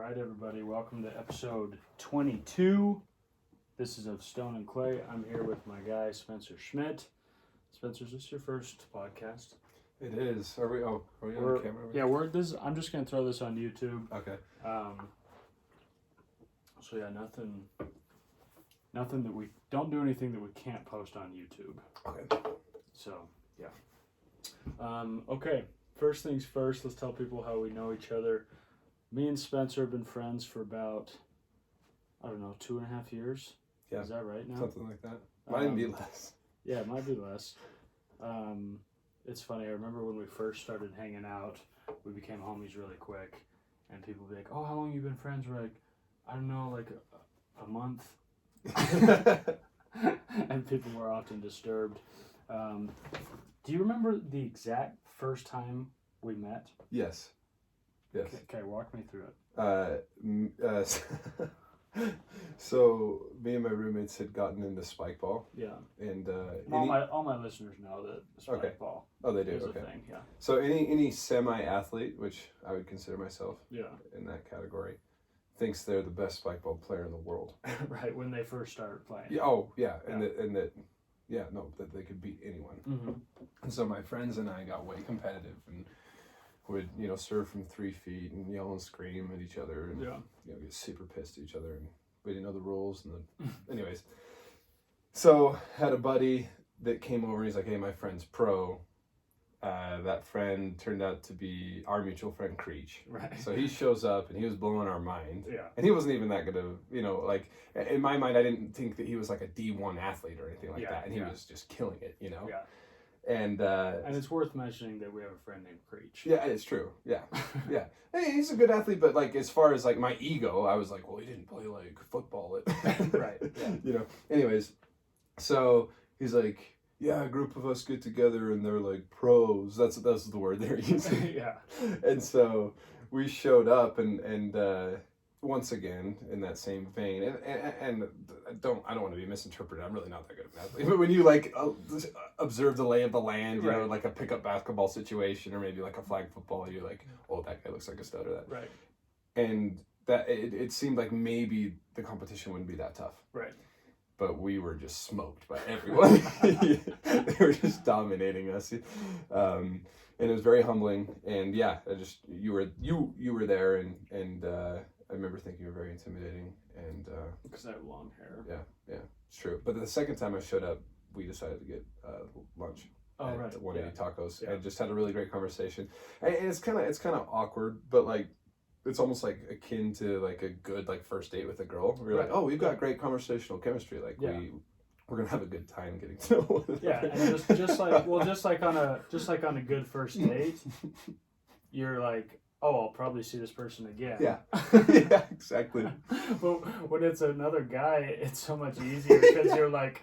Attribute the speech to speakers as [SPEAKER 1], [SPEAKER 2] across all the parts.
[SPEAKER 1] right, everybody, welcome to episode 22. This is of Stone and Clay. I'm here with my guy, Spencer Schmidt. Spencer, is this your first podcast?
[SPEAKER 2] It is. Are we on camera?
[SPEAKER 1] Yeah, I'm just going to throw this on YouTube.
[SPEAKER 2] Okay.
[SPEAKER 1] So yeah, nothing that we, don't do anything that we can't post on YouTube.
[SPEAKER 2] Okay.
[SPEAKER 1] So, yeah. Okay, first things first, let's tell people how we know each other. Me and Spencer have been friends for about, 2.5 years.
[SPEAKER 2] Yeah.
[SPEAKER 1] Is that right now?
[SPEAKER 2] Something like that. Might even be less.
[SPEAKER 1] Yeah, it might be less. It's funny, I remember when we first started hanging out, we became homies really quick, and people would be like, oh, how long have you been friends? We're like, I don't know, like a month. And people were often disturbed. Do you remember the exact first time we met?
[SPEAKER 2] Yes. Yes.
[SPEAKER 1] Okay, walk me through it.
[SPEAKER 2] So me and my roommates had gotten into spike ball.
[SPEAKER 1] Yeah.
[SPEAKER 2] And
[SPEAKER 1] all my listeners know that spike ball
[SPEAKER 2] they do.
[SPEAKER 1] is
[SPEAKER 2] Okay.
[SPEAKER 1] a thing. Yeah.
[SPEAKER 2] So any semi-athlete, which I would consider myself in that category, thinks they're the best spike ball player in the world.
[SPEAKER 1] Right, when they first started playing.
[SPEAKER 2] Yeah. Oh, yeah. That they could beat anyone.
[SPEAKER 1] Mm-hmm.
[SPEAKER 2] And so my friends and I got way competitive and would, serve from 3 feet and yell and scream at each other and get super pissed at each other, and we didn't know the rules. And then, anyways, so had a buddy that came over and he's like, hey, my friend's pro. That friend turned out to be our mutual friend Creech.
[SPEAKER 1] Right.
[SPEAKER 2] So he shows up and he was blowing our mind.
[SPEAKER 1] Yeah.
[SPEAKER 2] And he wasn't even that good of, like in my mind, I didn't think that he was like a D1 athlete or anything like that. And he was just killing it,
[SPEAKER 1] Yeah.
[SPEAKER 2] And
[SPEAKER 1] it's worth mentioning that we have a friend named Creech.
[SPEAKER 2] Yeah, it's true. Yeah. Yeah. Hey, he's a good athlete, but like as far as like my ego, I was like, well, he didn't play like football.
[SPEAKER 1] Right. Yeah.
[SPEAKER 2] Anyways, so he's like, yeah, a group of us get together and they're like pros. That's the word they're using.
[SPEAKER 1] Yeah.
[SPEAKER 2] And so we showed up and once again in that same vein, and I don't want to be misinterpreted. I'm really not that good of an athlete. But when you like observe the lay of the land, you know, like a pickup basketball situation or maybe like a flag football, you're like, oh, that guy looks like a stud or that.
[SPEAKER 1] Right.
[SPEAKER 2] And that it seemed like maybe the competition wouldn't be that tough.
[SPEAKER 1] Right.
[SPEAKER 2] But we were just smoked by everyone. They were just dominating us, and it was very humbling. And yeah, you were there, and I remember thinking you were very intimidating. And
[SPEAKER 1] because I have long hair.
[SPEAKER 2] Yeah, it's true. But the second time I showed up, we decided to get lunch at 180 Tacos, and just had a really great conversation. And it's kind of awkward, but like. It's almost like akin to like a good like first date with a girl. We're like, oh, we've got great conversational chemistry. Like we're gonna have a good time getting to know one another.
[SPEAKER 1] Yeah, and just like on a good first date, you're like, oh, I'll probably see this person again.
[SPEAKER 2] Yeah, yeah, exactly.
[SPEAKER 1] But when it's another guy, it's so much easier because you're like,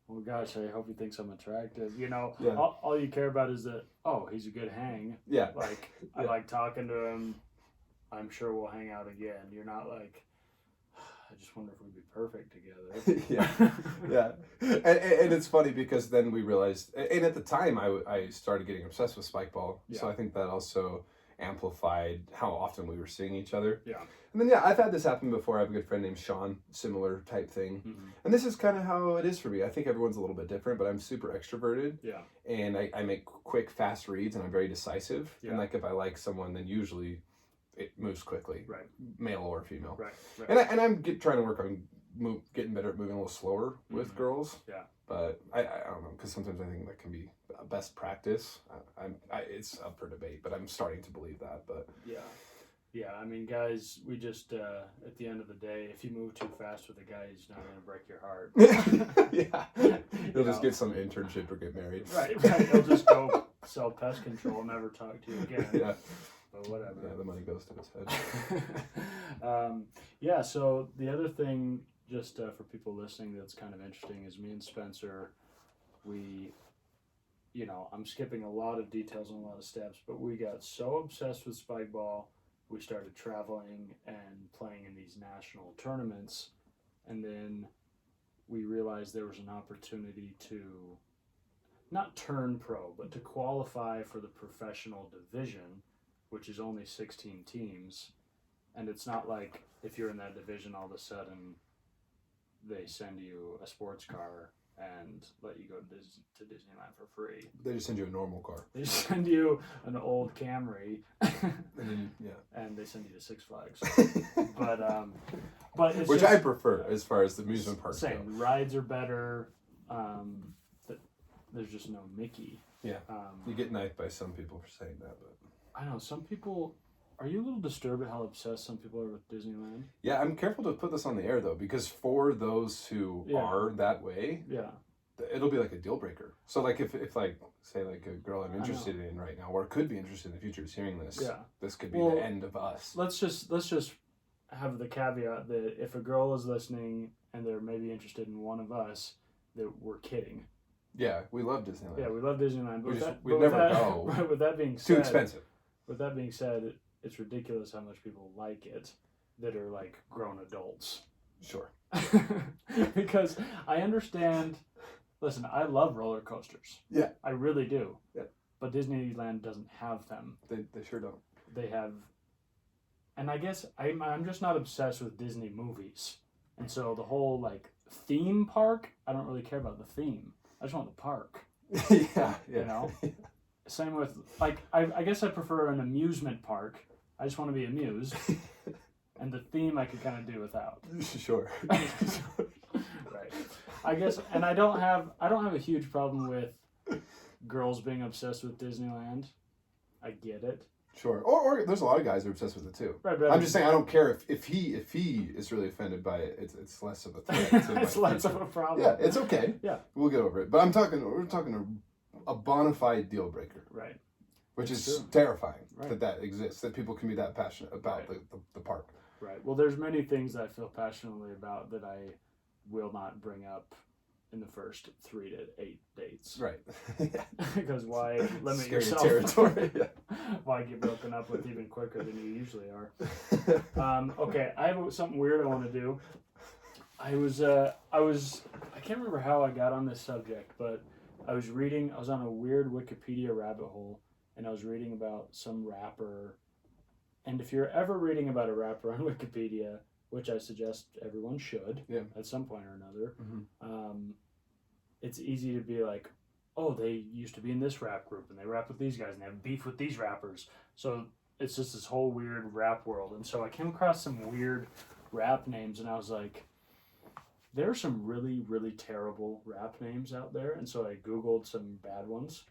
[SPEAKER 1] well, gosh, I hope he thinks I'm attractive. All you care about is that, oh, he's a good hang.
[SPEAKER 2] Yeah,
[SPEAKER 1] like I like talking to him. I'm sure we'll hang out again. You're not like, I just wonder if we'd be perfect together.
[SPEAKER 2] Yeah. And it's funny because then we realized, and at the time I started getting obsessed with spike ball. Yeah. So I think that also amplified how often we were seeing each other.
[SPEAKER 1] Yeah.
[SPEAKER 2] And then, I've had this happen before. I have a good friend named Sean, similar type thing. Mm-hmm. And this is kind of how it is for me. I think everyone's a little bit different, but I'm super extroverted.
[SPEAKER 1] Yeah.
[SPEAKER 2] And I make quick, fast reads, and I'm very decisive. Yeah. And like if I like someone, then usually it moves quickly,
[SPEAKER 1] right?
[SPEAKER 2] Male or female,
[SPEAKER 1] right?
[SPEAKER 2] And I'm trying to work on getting better at moving a little slower with girls.
[SPEAKER 1] Yeah,
[SPEAKER 2] but I don't know, because sometimes I think that can be best practice. It's up for debate, but I'm starting to believe that. But
[SPEAKER 1] yeah. I mean, guys, we just at the end of the day, if you move too fast with a guy, he's not going to break your heart.
[SPEAKER 2] Yeah, he'll just get some internship or get married.
[SPEAKER 1] Right. He'll just go sell pest control and never talk to you again.
[SPEAKER 2] Yeah.
[SPEAKER 1] But whatever.
[SPEAKER 2] Yeah, the money goes to his
[SPEAKER 1] head. So the other thing, just for people listening, that's kind of interesting is me and Spencer, I'm skipping a lot of details and a lot of steps, but we got so obsessed with spike ball, we started traveling and playing in these national tournaments, and then we realized there was an opportunity to not turn pro, but to qualify for the professional division, which is only 16 teams. And it's not like if you're in that division, all of a sudden they send you a sports car and let you go to Disneyland for free.
[SPEAKER 2] They just send you a normal car.
[SPEAKER 1] They send you an old Camry,
[SPEAKER 2] and
[SPEAKER 1] they send you to Six Flags. but it's
[SPEAKER 2] which
[SPEAKER 1] just,
[SPEAKER 2] I prefer as far as the amusement parks go.
[SPEAKER 1] Same. Rides are better. There's just no Mickey.
[SPEAKER 2] Yeah. You get knifed by some people for saying that, but
[SPEAKER 1] I know some people. Are you a little disturbed at how obsessed some people are with Disneyland?
[SPEAKER 2] Yeah, I'm careful to put this on the air though, because for those who are that way, it'll be like a deal breaker. So like if like say like a girl I'm interested in right now, or could be interested in the future, is hearing this, this could be the end of us.
[SPEAKER 1] Let's just have the caveat that if a girl is listening and they're maybe interested in one of us, that we're kidding.
[SPEAKER 2] Yeah, we love Disneyland.
[SPEAKER 1] Yeah, we love Disneyland. But
[SPEAKER 2] we'd never go.
[SPEAKER 1] Right, with that being said,
[SPEAKER 2] too expensive.
[SPEAKER 1] With that being said, it's ridiculous how much people like it that are like grown adults.
[SPEAKER 2] Sure.
[SPEAKER 1] Because I understand. Listen, I love roller coasters.
[SPEAKER 2] Yeah.
[SPEAKER 1] I really do.
[SPEAKER 2] Yeah.
[SPEAKER 1] But Disneyland doesn't have them.
[SPEAKER 2] They sure don't.
[SPEAKER 1] They have, and I guess I'm just not obsessed with Disney movies, and so the whole like theme park, I don't really care about the theme. I just want the park.
[SPEAKER 2] Yeah.
[SPEAKER 1] You know. Same with like I guess I prefer an amusement park. I just want to be amused, and the theme I could kind of do without.
[SPEAKER 2] Sure.
[SPEAKER 1] Right. I guess, and I don't have a huge problem with girls being obsessed with Disneyland. I get it.
[SPEAKER 2] Sure. Or there's a lot of guys who are obsessed with it too.
[SPEAKER 1] Right, but
[SPEAKER 2] I'm just saying I don't care if he is really offended by it. It's less of a threat.
[SPEAKER 1] It's less of a problem.
[SPEAKER 2] Yeah, it's okay.
[SPEAKER 1] Yeah,
[SPEAKER 2] we'll get over it. But we're talking a bona fide deal breaker.
[SPEAKER 1] Right.
[SPEAKER 2] Which
[SPEAKER 1] That's
[SPEAKER 2] is
[SPEAKER 1] true.
[SPEAKER 2] terrifying
[SPEAKER 1] Right.
[SPEAKER 2] that exists, that people can be that passionate about the park.
[SPEAKER 1] Right. Well, there's many things that I feel passionately about that I will not bring up in the first 3 to 8 dates.
[SPEAKER 2] Right.
[SPEAKER 1] Because why limit
[SPEAKER 2] Scary
[SPEAKER 1] yourself?
[SPEAKER 2] territory.
[SPEAKER 1] Why get broken up with even quicker than you usually are? Okay, I have something weird I want to do. I can't remember how I got on this subject, but I was on a weird Wikipedia rabbit hole, and I was reading about some rapper. And if you're ever reading about a rapper on Wikipedia, which I suggest everyone should at some point or another, it's easy to be like, oh, they used to be in this rap group, and they rap with these guys, and they have beef with these rappers. So it's just this whole weird rap world. And so I came across some weird rap names, and I was like, there are some really, really terrible rap names out there. And so I Googled some bad ones,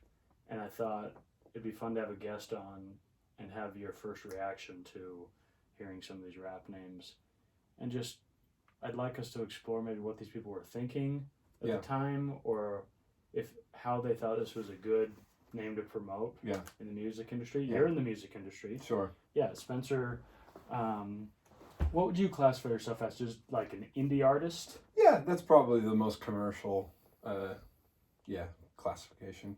[SPEAKER 1] and I thought it'd be fun to have a guest on and have your first reaction to hearing some of these rap names. And just, I'd like us to explore maybe what these people were thinking at the time, or how they thought this was a good name to promote in the music industry. You're in the music industry.
[SPEAKER 2] Sure.
[SPEAKER 1] Yeah, Spencer, what would you classify yourself as? Just like an indie artist?
[SPEAKER 2] Yeah, that's probably the most commercial classification.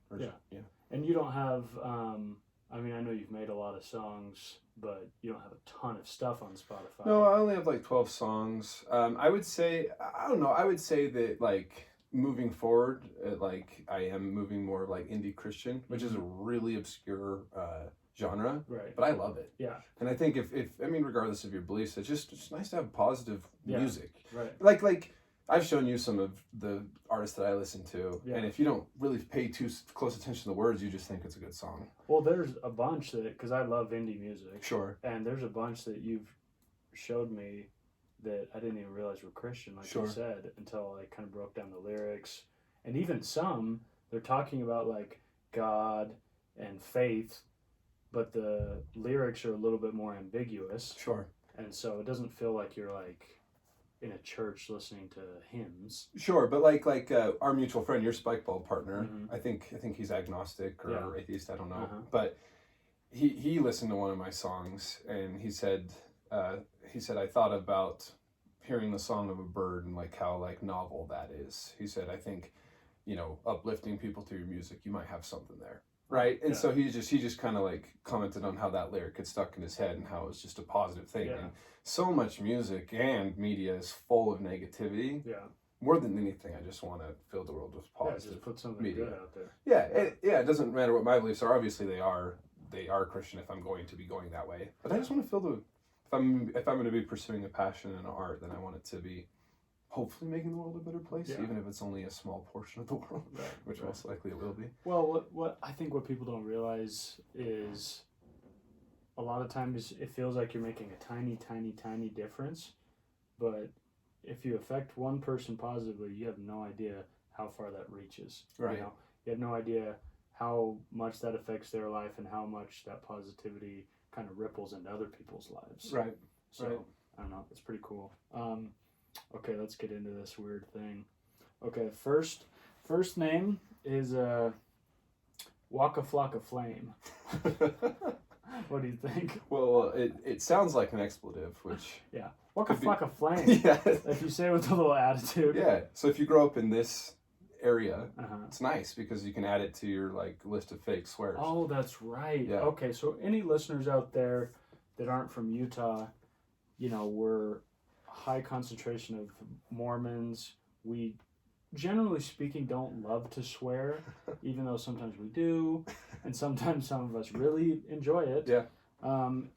[SPEAKER 1] And you don't have, I know you've made a lot of songs, but you don't have a ton of stuff on Spotify.
[SPEAKER 2] No, I only have like 12 songs. I would say that like moving forward, like I am moving more like indie Christian, which is a really obscure genre,
[SPEAKER 1] right?
[SPEAKER 2] But I love it.
[SPEAKER 1] Yeah.
[SPEAKER 2] And I think if regardless of your beliefs, it's just nice to have positive music.
[SPEAKER 1] Right.
[SPEAKER 2] Like I've shown you some of the artists that I listen to, and if you don't really pay too close attention to the words, you just think it's a good song.
[SPEAKER 1] Well, there's a bunch because I love indie music.
[SPEAKER 2] Sure.
[SPEAKER 1] And there's a bunch that you've showed me that I didn't even realize were Christian, like you said, until I kind of broke down the lyrics. And even some, they're talking about like God and faith, but the lyrics are a little bit more ambiguous.
[SPEAKER 2] Sure.
[SPEAKER 1] And so it doesn't feel like you're like in a church listening to hymns.
[SPEAKER 2] Sure, but like our mutual friend, your Pickleball partner, I think he's agnostic or atheist, I don't know. But he listened to one of my songs, and he said I thought about hearing the song of a bird and like how like novel that is. He said, I think, uplifting people through your music, you might have something there. Right. And so he just kind of like commented on how that lyric had stuck in his head and how it was just a positive thing. And so much music and media is full of negativity. Yeah. More than anything, I just want to fill the world with positive.
[SPEAKER 1] Yeah, just put something good out there.
[SPEAKER 2] Yeah, it doesn't matter what my beliefs are. Obviously, they are Christian if I'm going to be going that way. But I just want to fill if I'm going to be pursuing a passion in art, then I want it to be hopefully making the world a better place, even if it's only a small portion of the world, which most likely it will be.
[SPEAKER 1] Well, what I think what people don't realize is a lot of times it feels like you're making a tiny, tiny, tiny difference, but if you affect one person positively, you have no idea how far that reaches.
[SPEAKER 2] Right.
[SPEAKER 1] You have no idea how much that affects their life and how much that positivity kind of ripples into other people's lives.
[SPEAKER 2] Right.
[SPEAKER 1] So, I don't know. It's pretty cool. Okay, let's get into this weird thing. Okay, first name is Waka Flocka Flame. What do you think?
[SPEAKER 2] Well, it sounds like an expletive, which...
[SPEAKER 1] Yeah. Waka Flocka Flame.
[SPEAKER 2] Yeah.
[SPEAKER 1] If you say it with a little attitude.
[SPEAKER 2] Yeah. So if you grow up in this area, it's nice because you can add it to your list of fake swears.
[SPEAKER 1] Oh, that's right.
[SPEAKER 2] Yeah.
[SPEAKER 1] Okay, so any listeners out there that aren't from Utah, we're a high concentration of Mormons. We, generally speaking, don't love to swear, even though sometimes we do, and sometimes some of us really enjoy it.
[SPEAKER 2] Yeah.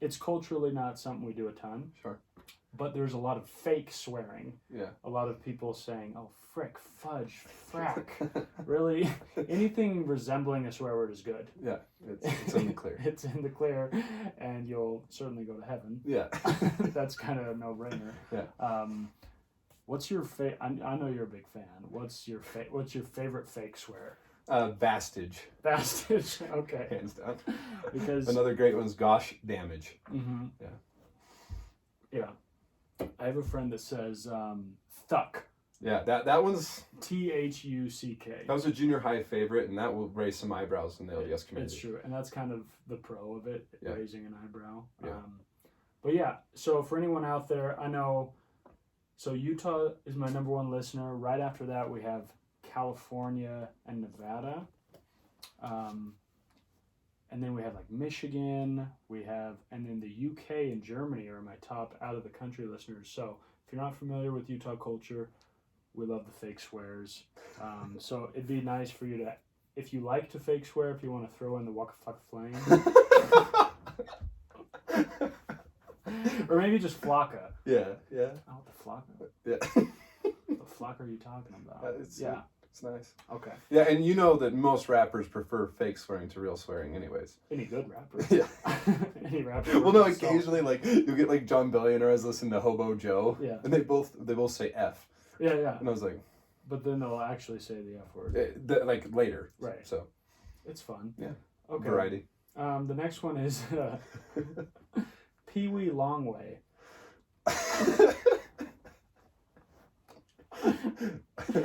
[SPEAKER 1] It's culturally not something we do a ton.
[SPEAKER 2] Sure.
[SPEAKER 1] But there's a lot of fake swearing.
[SPEAKER 2] Yeah.
[SPEAKER 1] A lot of people saying, oh, frick, fudge, frack. Really? Anything resembling a swear word is good.
[SPEAKER 2] Yeah. It's in the clear.
[SPEAKER 1] It's in the clear, and you'll certainly go to heaven.
[SPEAKER 2] Yeah.
[SPEAKER 1] That's kind of a no-brainer.
[SPEAKER 2] Yeah.
[SPEAKER 1] What's your I know you're a big fan. What's your favorite fake swear?
[SPEAKER 2] Vastage.
[SPEAKER 1] Vastage. Okay.
[SPEAKER 2] Hands down.
[SPEAKER 1] Because
[SPEAKER 2] another great one is gosh damage.
[SPEAKER 1] Mm-hmm.
[SPEAKER 2] Yeah.
[SPEAKER 1] Yeah. I have a friend that says thuck.
[SPEAKER 2] Yeah, that one's
[SPEAKER 1] THUCK.
[SPEAKER 2] That was a junior high favorite, and that will raise some eyebrows in the LDS community.
[SPEAKER 1] It's true, and that's kind of the pro of it, raising an eyebrow.
[SPEAKER 2] Yeah.
[SPEAKER 1] But yeah, so for anyone out there, I know. So Utah is my number one listener. Right after that, we have California and Nevada. And then we have Michigan, and then the UK and Germany are my top out of the country listeners. So if you're not familiar with Utah culture, we love the fake swears. So it'd be nice for you to, if you like to fake swear, if you want to throw in the Waka Flocka Flame. Or maybe just Flocka.
[SPEAKER 2] Yeah.
[SPEAKER 1] Oh, the Flocka.
[SPEAKER 2] Yeah.
[SPEAKER 1] What Flocka are you talking about?
[SPEAKER 2] It's nice.
[SPEAKER 1] Okay.
[SPEAKER 2] Yeah, and you know that most rappers prefer fake swearing to real swearing anyways.
[SPEAKER 1] Any good rapper.
[SPEAKER 2] Yeah.
[SPEAKER 1] Any rapper.
[SPEAKER 2] Well, no, occasionally, you'll get, John Bellion or I was listening to Hobo Joe.
[SPEAKER 1] Yeah.
[SPEAKER 2] And they both say F.
[SPEAKER 1] Yeah.
[SPEAKER 2] And I was like...
[SPEAKER 1] But then they'll actually say the F word.
[SPEAKER 2] Later.
[SPEAKER 1] Right.
[SPEAKER 2] So.
[SPEAKER 1] It's fun.
[SPEAKER 2] Yeah.
[SPEAKER 1] Okay.
[SPEAKER 2] Variety.
[SPEAKER 1] The next one is Pee Wee Longway.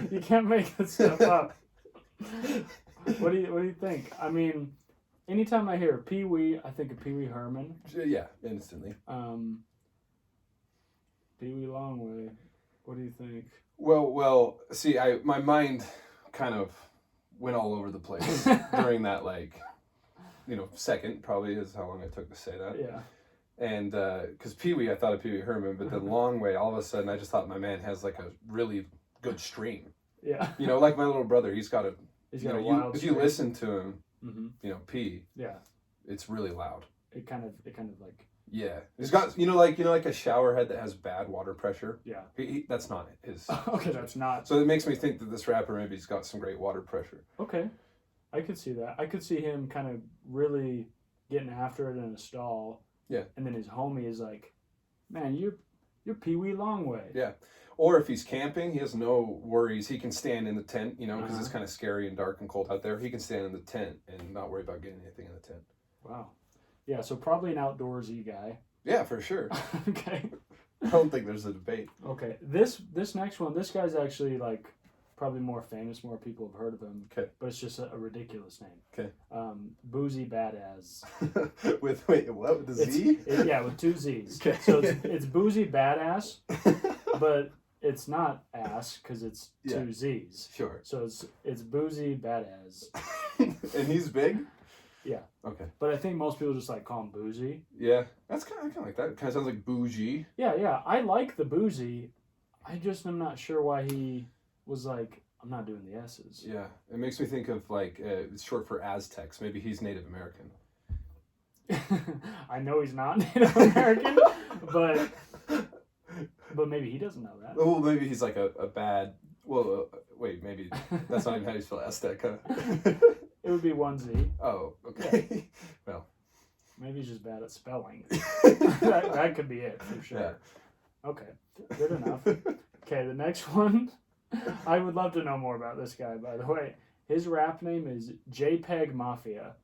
[SPEAKER 1] You can't make this stuff up. What do you think? I mean, anytime I hear Pee Wee, I think of Pee Wee Herman.
[SPEAKER 2] Yeah, instantly.
[SPEAKER 1] Pee Wee Longway. What do you think?
[SPEAKER 2] Well, see, my mind kind of went all over the place during that, second probably is how long it took to say that.
[SPEAKER 1] Yeah.
[SPEAKER 2] And because Pee Wee, I thought of Pee Wee Herman, but then Long Way, all of a sudden, I just thought my man has a really good stream.
[SPEAKER 1] Yeah.
[SPEAKER 2] Like my little brother, he's got a
[SPEAKER 1] wild
[SPEAKER 2] if
[SPEAKER 1] stream.
[SPEAKER 2] you listen to him,
[SPEAKER 1] Mm-hmm.
[SPEAKER 2] P.
[SPEAKER 1] Yeah.
[SPEAKER 2] It's really loud.
[SPEAKER 1] It kind of
[SPEAKER 2] Yeah. He's got like a shower head that has bad water pressure.
[SPEAKER 1] Yeah.
[SPEAKER 2] That's not his.
[SPEAKER 1] Okay, that's not.
[SPEAKER 2] So it makes me think that this rapper maybe he's got some great water pressure.
[SPEAKER 1] Okay. I could see that. I could see him kind of really getting after it in a stall.
[SPEAKER 2] Yeah.
[SPEAKER 1] And then his homie is like, man, you're Pee Wee Longway.
[SPEAKER 2] Yeah. Or if he's camping, he has no worries. He can stand in the tent, because it's kind of scary and dark and cold out there. He can stand in the tent and not worry about getting anything in the tent.
[SPEAKER 1] Wow. Yeah, so probably an outdoorsy guy.
[SPEAKER 2] Yeah, for sure.
[SPEAKER 1] Okay.
[SPEAKER 2] I don't think there's a debate.
[SPEAKER 1] Okay. This next one, this guy's actually probably more famous, more people have heard of him.
[SPEAKER 2] Okay.
[SPEAKER 1] But it's just a ridiculous name.
[SPEAKER 2] Okay.
[SPEAKER 1] Boozy Badass.
[SPEAKER 2] With what? With the Z?
[SPEAKER 1] Yeah, with two Z's.
[SPEAKER 2] Okay.
[SPEAKER 1] So it's Boozy Badass, but it's not ass because it's two Z's.
[SPEAKER 2] Sure.
[SPEAKER 1] So it's Boozy Badass.
[SPEAKER 2] And he's big?
[SPEAKER 1] Yeah.
[SPEAKER 2] Okay.
[SPEAKER 1] But I think most people just call him Boozy.
[SPEAKER 2] Yeah. That's kind of like that. It kind of sounds like bougie.
[SPEAKER 1] Yeah. I like the Boozy. I just am not sure why he was I'm not doing the S's.
[SPEAKER 2] Yeah. It makes me think of it's short for Aztecs. Maybe he's Native American.
[SPEAKER 1] I know he's not Native American, but maybe he doesn't know that.
[SPEAKER 2] Well, maybe he's like a bad. Well, wait, maybe that's not even how you spell Aztec. Huh?
[SPEAKER 1] It would be 1Z.
[SPEAKER 2] Oh, okay.
[SPEAKER 1] Yeah.
[SPEAKER 2] Well,
[SPEAKER 1] maybe he's just bad at spelling. that could be it for sure. Yeah. Okay, good enough. Okay, the next one. I would love to know more about this guy, by the way. His rap name is JPEG Mafia.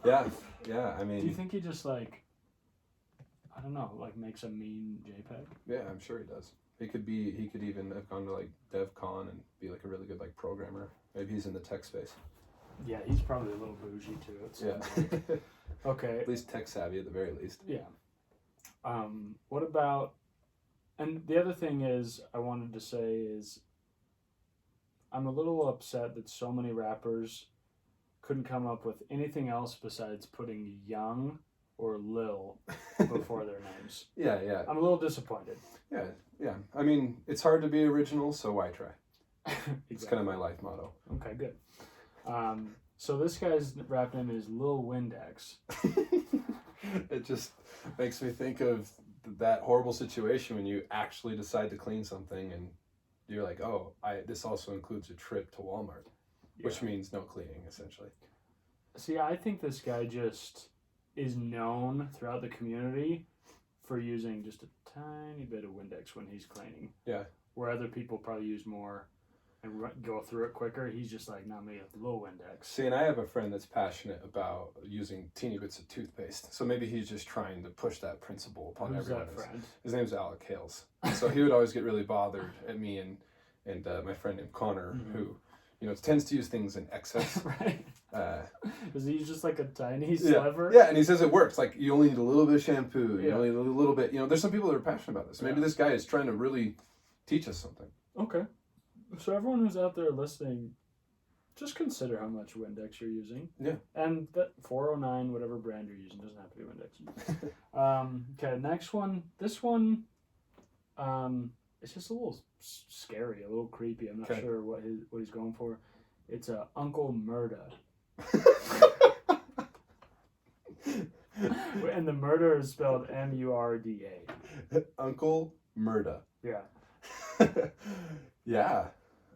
[SPEAKER 2] Yeah. I mean,
[SPEAKER 1] do you think he just like, I don't know, like makes a mean JPEG?
[SPEAKER 2] Yeah, I'm sure he does. He could even have gone to like DevCon and be like a really good like programmer. Maybe he's in the tech space.
[SPEAKER 1] Yeah, he's probably a little bougie too.
[SPEAKER 2] Yeah.
[SPEAKER 1] Okay.
[SPEAKER 2] At least tech savvy at the very least.
[SPEAKER 1] Yeah. What about? And the other thing is, I wanted to say is, I'm a little upset that so many rappers couldn't come up with anything else besides putting Young or Lil before their names.
[SPEAKER 2] Yeah.
[SPEAKER 1] I'm a little disappointed.
[SPEAKER 2] Yeah. I mean, it's hard to be original, so why try?
[SPEAKER 1] Exactly.
[SPEAKER 2] It's kind of my life motto.
[SPEAKER 1] Okay, good. So this guy's rap name is Lil Windex.
[SPEAKER 2] It just makes me think of that horrible situation when you actually decide to clean something and you're like, oh, this also includes a trip to Walmart, which means no cleaning, essentially.
[SPEAKER 1] See, I think this guy just is known throughout the community for using just a tiny bit of Windex when he's cleaning.
[SPEAKER 2] Yeah.
[SPEAKER 1] Where other people probably use more and go through it quicker. He's just like, not me, a low Windex.
[SPEAKER 2] See, and I have a friend that's passionate about using teeny bits of toothpaste. So maybe he's just trying to push that principle upon everyone.
[SPEAKER 1] Who's that friend?
[SPEAKER 2] His name's Alec Hales. So he would always get really bothered at me and my friend named Connor, who, tends to use things in excess.
[SPEAKER 1] Right. Is he just like a tiny sliver?
[SPEAKER 2] Yeah, and he says it works. Like, you only need a little bit of shampoo. You only need a little bit. There's some people that are passionate about this. Maybe this guy is trying to really teach us something.
[SPEAKER 1] Okay. So everyone who's out there listening, just consider how much Windex you're using.
[SPEAKER 2] Yeah.
[SPEAKER 1] And that 409, whatever brand you're using, doesn't have to be Windex. Okay, next one. This one, it's just a little scary, a little creepy. I'm not sure what he's going for. It's Uncle Murda. And the murder is spelled Murda.
[SPEAKER 2] Uncle Murda.
[SPEAKER 1] Yeah.
[SPEAKER 2] Yeah.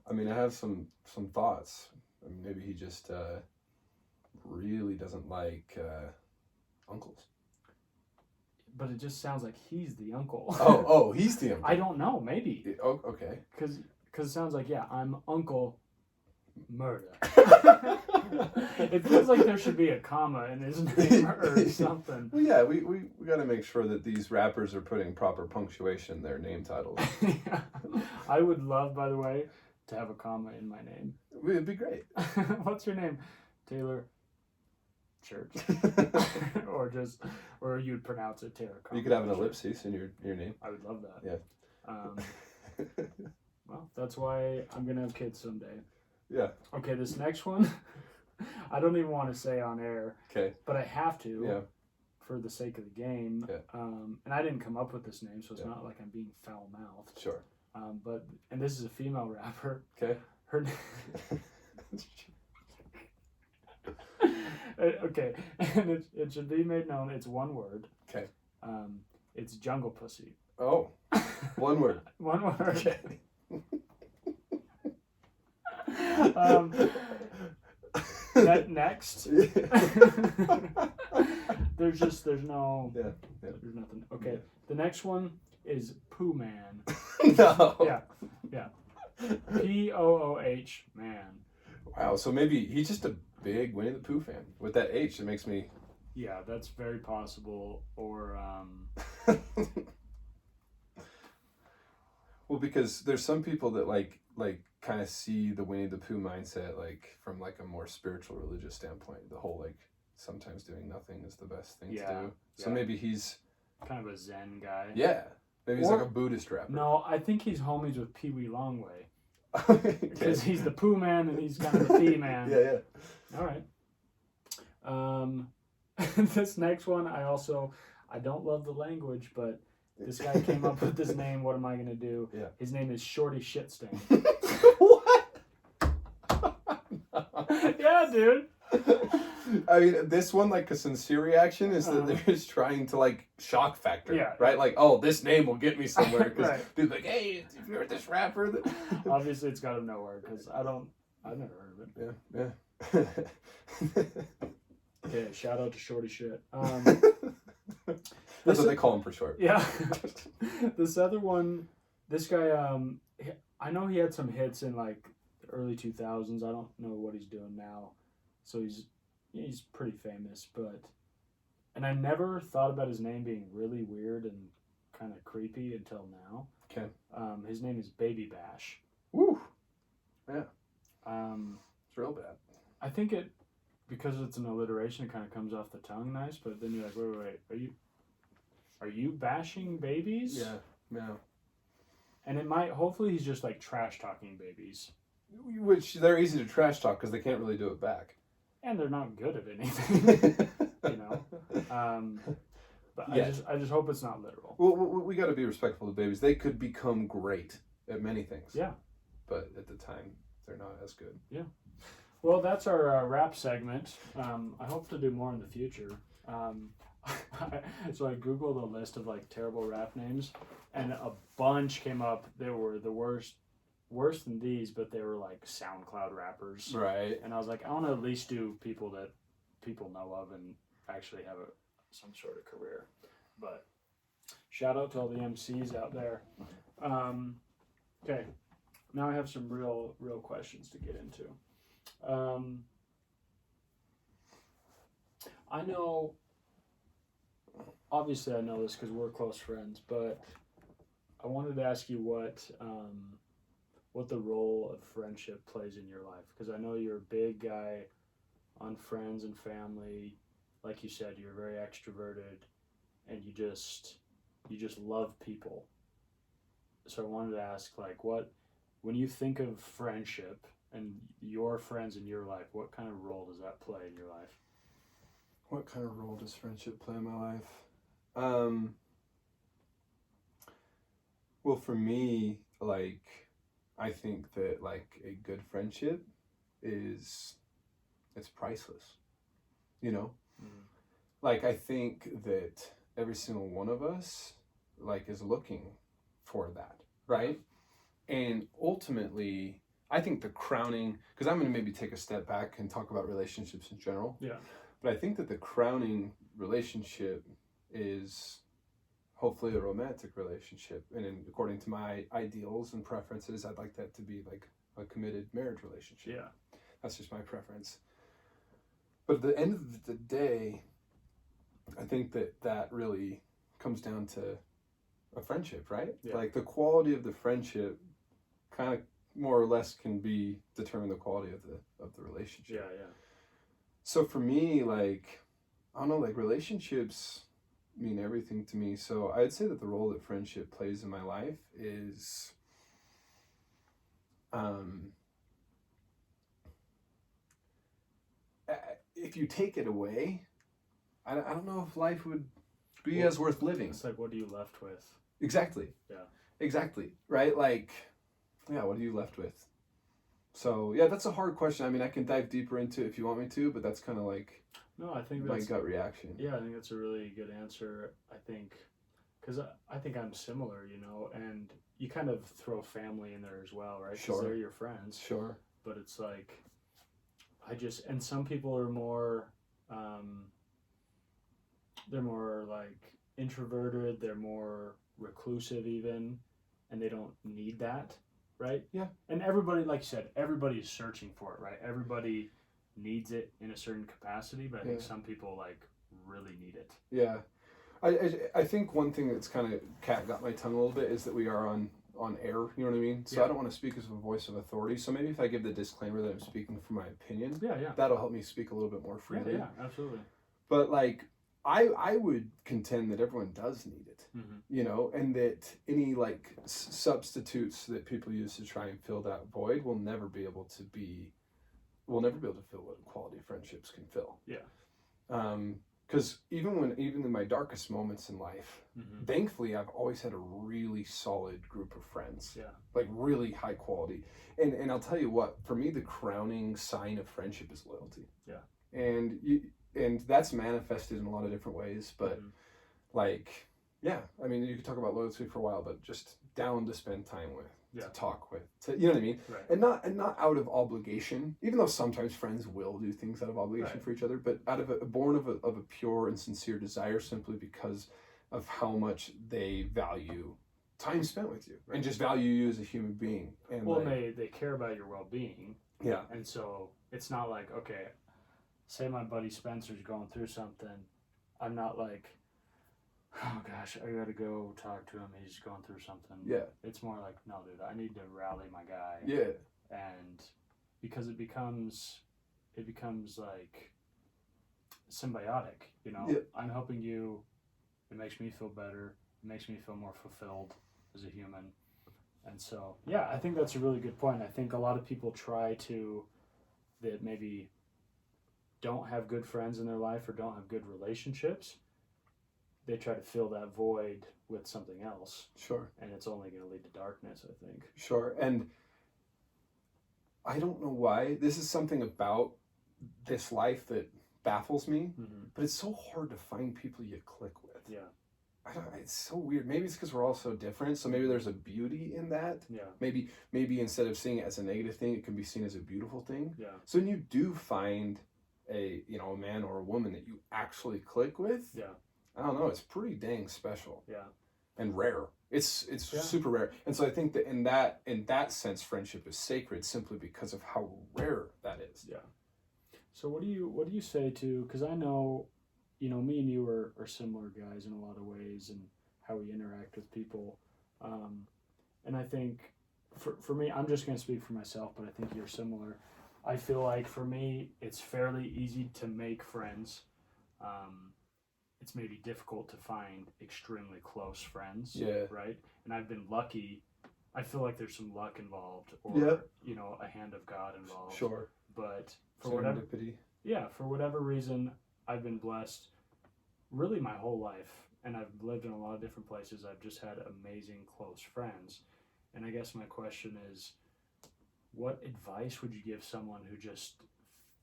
[SPEAKER 2] I mean, I have some thoughts. I mean, maybe he just really doesn't like uncles.
[SPEAKER 1] But it just sounds like he's the uncle.
[SPEAKER 2] Oh, he's the uncle.
[SPEAKER 1] I don't know. Maybe.
[SPEAKER 2] Oh, okay.
[SPEAKER 1] Because it sounds like, I'm Uncle Murda. It feels like there should be a comma in his name or something.
[SPEAKER 2] Well, yeah, we got to make sure that these rappers are putting proper punctuation in their name titles.
[SPEAKER 1] Yeah. I would love, by the way, to have a comma in my name.
[SPEAKER 2] It'd be great.
[SPEAKER 1] What's your name? Taylor Church. or you'd pronounce it Taylor.
[SPEAKER 2] You could have an ellipsis in your name.
[SPEAKER 1] I would love that.
[SPEAKER 2] Yeah.
[SPEAKER 1] Well, that's why I'm going to have kids someday.
[SPEAKER 2] Yeah.
[SPEAKER 1] Okay, this next one, I don't even want to say on air.
[SPEAKER 2] Okay.
[SPEAKER 1] But I have to.
[SPEAKER 2] Yeah.
[SPEAKER 1] For the sake of the game.
[SPEAKER 2] Yeah.
[SPEAKER 1] And I didn't come up with this name, so it's not like I'm being foul-mouthed.
[SPEAKER 2] Sure.
[SPEAKER 1] And this is a female rapper.
[SPEAKER 2] Okay.
[SPEAKER 1] Her name... Okay, and it should be made known, it's one word.
[SPEAKER 2] Okay.
[SPEAKER 1] It's Jungle Pussy.
[SPEAKER 2] Oh, one word.
[SPEAKER 1] One word.
[SPEAKER 2] Okay.
[SPEAKER 1] Next. there's no.
[SPEAKER 2] Yeah.
[SPEAKER 1] There's nothing. Okay. The next one is Pooh Man.
[SPEAKER 2] No.
[SPEAKER 1] Yeah. POOH man.
[SPEAKER 2] Wow. So maybe he's just a big Winnie the Pooh fan. With that H, it makes me.
[SPEAKER 1] Yeah, that's very possible. Or.
[SPEAKER 2] Well, because there's some people that like kind of see the Winnie the Pooh mindset like from like a more spiritual religious standpoint. The whole like sometimes doing nothing is the best thing to do. So maybe he's
[SPEAKER 1] kind of a Zen guy.
[SPEAKER 2] Yeah. Maybe he's like a Buddhist rapper.
[SPEAKER 1] No, I think he's homies with Pee Wee Longway. Because he's the Pooh Man and he's kind of the Pea Man.
[SPEAKER 2] Yeah.
[SPEAKER 1] All right. This next one, I don't love the language, but this guy came up with this name. What am I going to do?
[SPEAKER 2] Yeah.
[SPEAKER 1] His name is Shorty Shitstain.
[SPEAKER 2] What?
[SPEAKER 1] Yeah, dude.
[SPEAKER 2] I mean, this one, like, a sincere reaction is that they're just trying to, like, shock factor, right? Like, oh, this name will get me somewhere, because people like, hey, have you heard this rapper?
[SPEAKER 1] Obviously, it's got him nowhere, because I've never heard of it.
[SPEAKER 2] Yeah.
[SPEAKER 1] Okay, shout out to Shorty Shit.
[SPEAKER 2] That's what they call him for short.
[SPEAKER 1] Yeah. This other one, this guy, I know he had some hits in, like, the early 2000s. I don't know what he's doing now. So he's pretty famous, and I never thought about his name being really weird and kind of creepy until now.
[SPEAKER 2] Okay.
[SPEAKER 1] His name is Baby Bash.
[SPEAKER 2] Woo. Yeah.
[SPEAKER 1] It's
[SPEAKER 2] real bad.
[SPEAKER 1] I think because it's an alliteration, it kind of comes off the tongue nice, but then you're like, wait, are you bashing babies?
[SPEAKER 2] Yeah.
[SPEAKER 1] And hopefully he's just like trash talking babies.
[SPEAKER 2] Which they're easy to trash talk because they can't really do it back.
[SPEAKER 1] And they're not good at anything, you know. But yeah. I just hope it's not literal.
[SPEAKER 2] Well, we got to be respectful of babies. They could become great at many things.
[SPEAKER 1] Yeah. But
[SPEAKER 2] at the time, they're not as good.
[SPEAKER 1] Yeah. Well, that's our rap segment. I hope to do more in the future. So I Googled a list of like terrible rap names, and a bunch came up. They were the worse than these, but they were like SoundCloud rappers.
[SPEAKER 2] Right.
[SPEAKER 1] And I was like, I want to at least do people that people know of and actually have some sort of career. But shout out to all the MCs out there. Okay. Now I have some real questions to get into. I know, obviously I know this because we're close friends, but I wanted to ask you what the role of friendship plays in your life, because I know you're a big guy on friends and family. Like you said, you're very extroverted, and you just love people. So I wanted to ask, like, when you think of friendship and your friends in your life, what kind of role does that play in your life?
[SPEAKER 2] What kind of role does friendship play in my life? Well, for me, like, I think that, like, a good friendship it's priceless, you know? Mm-hmm. Like, I think that every single one of us, like, is looking for that, right? And ultimately, I think the crowning, because I'm going to maybe take a step back and talk about relationships in general.
[SPEAKER 1] Yeah.
[SPEAKER 2] But I think that the crowning relationship is hopefully a romantic relationship. And according to my ideals and preferences, I'd like that to be like a committed marriage relationship.
[SPEAKER 1] Yeah.
[SPEAKER 2] That's just my preference. But at the end of the day, I think that really comes down to a friendship, right? Yeah. Like the quality of the friendship kind of more or less can be determine the quality of the relationship.
[SPEAKER 1] Yeah.
[SPEAKER 2] So for me, like, I don't know, like relationships mean everything to me. So I'd say that the role that friendship plays in my life is if you take it away, I don't know if life would be as worth living.
[SPEAKER 1] It's like, what are you left with?
[SPEAKER 2] Exactly.
[SPEAKER 1] Yeah.
[SPEAKER 2] Exactly. Right? Like, yeah, what are you left with? So, yeah, that's a hard question. I mean, I can dive deeper into it if you want me to, but that's kind of like
[SPEAKER 1] I think
[SPEAKER 2] my gut reaction.
[SPEAKER 1] Yeah, I think that's a really good answer. I think, because I think I'm similar, you know, and you kind of throw family in there as well, right?
[SPEAKER 2] Sure.
[SPEAKER 1] Because they're your friends.
[SPEAKER 2] Sure.
[SPEAKER 1] But it's like, and some people are more, they're more like introverted, they're more reclusive even, and they don't need that, right?
[SPEAKER 2] Yeah. And
[SPEAKER 1] everybody, like you said, everybody's searching for it, right? Everybody needs it in a certain capacity, but I think some people like really need it.
[SPEAKER 2] Yeah. I think one thing that's kind of got my tongue a little bit is that we are on air, you know what I mean? So I don't want to speak as a voice of authority. So maybe if I give the disclaimer that I'm speaking from my opinion, that'll help me speak a little bit more freely.
[SPEAKER 1] Yeah, absolutely.
[SPEAKER 2] But like, I would contend that everyone does need it, you know, and that any like substitutes that people use to try and fill that void will never be able to fill what quality friendships can fill.
[SPEAKER 1] Yeah.
[SPEAKER 2] Because even in my darkest moments in life, thankfully I've always had a really solid group of friends.
[SPEAKER 1] Yeah.
[SPEAKER 2] Like really high quality. And I'll tell you what, for me the crowning sign of friendship is loyalty.
[SPEAKER 1] Yeah.
[SPEAKER 2] and that's manifested in a lot of different ways, but like, yeah, I mean, you could talk about loyalty for a while, but just down to spend time with, to talk with, to, you know what I mean?
[SPEAKER 1] Right.
[SPEAKER 2] And not out of obligation, even though sometimes friends will do things out of obligation for each other, but out of born of a pure and sincere desire, simply because of how much they value time spent with you and just value you as a human being. And
[SPEAKER 1] well, they care about your well-being.
[SPEAKER 2] Yeah.
[SPEAKER 1] And so it's not like, okay, say my buddy Spencer's going through something, I'm not like, oh gosh, I gotta go talk to him, he's going through something.
[SPEAKER 2] Yeah.
[SPEAKER 1] It's more like, no, dude, I need to rally my guy.
[SPEAKER 2] Yeah.
[SPEAKER 1] And because it becomes like symbiotic, you know?
[SPEAKER 2] Yeah.
[SPEAKER 1] I'm helping you, it makes me feel better, it makes me feel more fulfilled as a human. And so, yeah, I think that's a really good point. I think a lot of people that maybe don't have good friends in their life or don't have good relationships, they try to fill that void with something else.
[SPEAKER 2] Sure.
[SPEAKER 1] And it's only going to lead to darkness, I think.
[SPEAKER 2] Sure. And I don't know why. This is something about this life that baffles me, but it's so hard to find people you click with.
[SPEAKER 1] Yeah.
[SPEAKER 2] It's so weird. Maybe it's because we're all so different. So maybe there's a beauty in that.
[SPEAKER 1] Yeah.
[SPEAKER 2] Maybe instead of seeing it as a negative thing, it can be seen as a beautiful thing.
[SPEAKER 1] Yeah.
[SPEAKER 2] So when you do find a man or a woman that you actually click with,
[SPEAKER 1] yeah,
[SPEAKER 2] I don't know, it's pretty dang special.
[SPEAKER 1] Yeah.
[SPEAKER 2] And rare. It's super rare. And so I think that in that sense, friendship is sacred simply because of how rare that is.
[SPEAKER 1] Yeah. So what do you say to, because I know, me and you are similar guys in a lot of ways and how we interact with people. And I think for me, I'm just going to speak for myself, but I think you're similar. I feel like for me, it's fairly easy to make friends. It's maybe difficult to find extremely close friends.
[SPEAKER 2] Yeah.
[SPEAKER 1] Right. And I've been lucky. I feel like there's some luck involved or, a hand of God involved.
[SPEAKER 2] Sure.
[SPEAKER 1] But for whatever reason, I've been blessed really my whole life, and I've lived in a lot of different places. I've just had amazing close friends. And I guess my question is, what advice would you give someone who just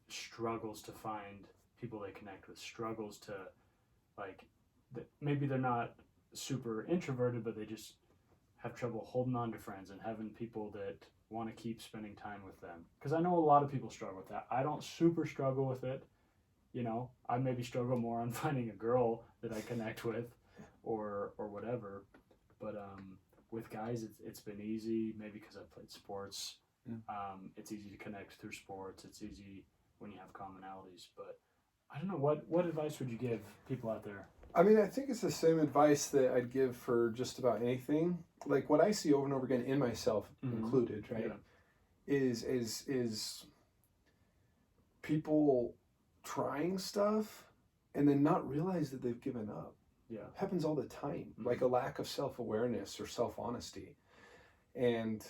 [SPEAKER 1] struggles to find people they connect with, struggles to, like, maybe they're not super introverted, but they just have trouble holding on to friends and having people that want to keep spending time with them? Because I know a lot of people struggle with that. I don't super struggle with it. I maybe struggle more on finding a girl that I connect with or whatever. But with guys, it's been easy, maybe because I've played sports. It's easy to connect through sports. It's easy when you have commonalities. But I don't know, what advice would you give people out there?
[SPEAKER 2] I mean, I think it's the same advice that I'd give for just about anything. Like what I see over and over again in myself included, right? Yeah. Is people trying stuff and then not realize that they've given up.
[SPEAKER 1] Yeah.
[SPEAKER 2] It happens all the time. Like a lack of self-awareness or self-honesty. And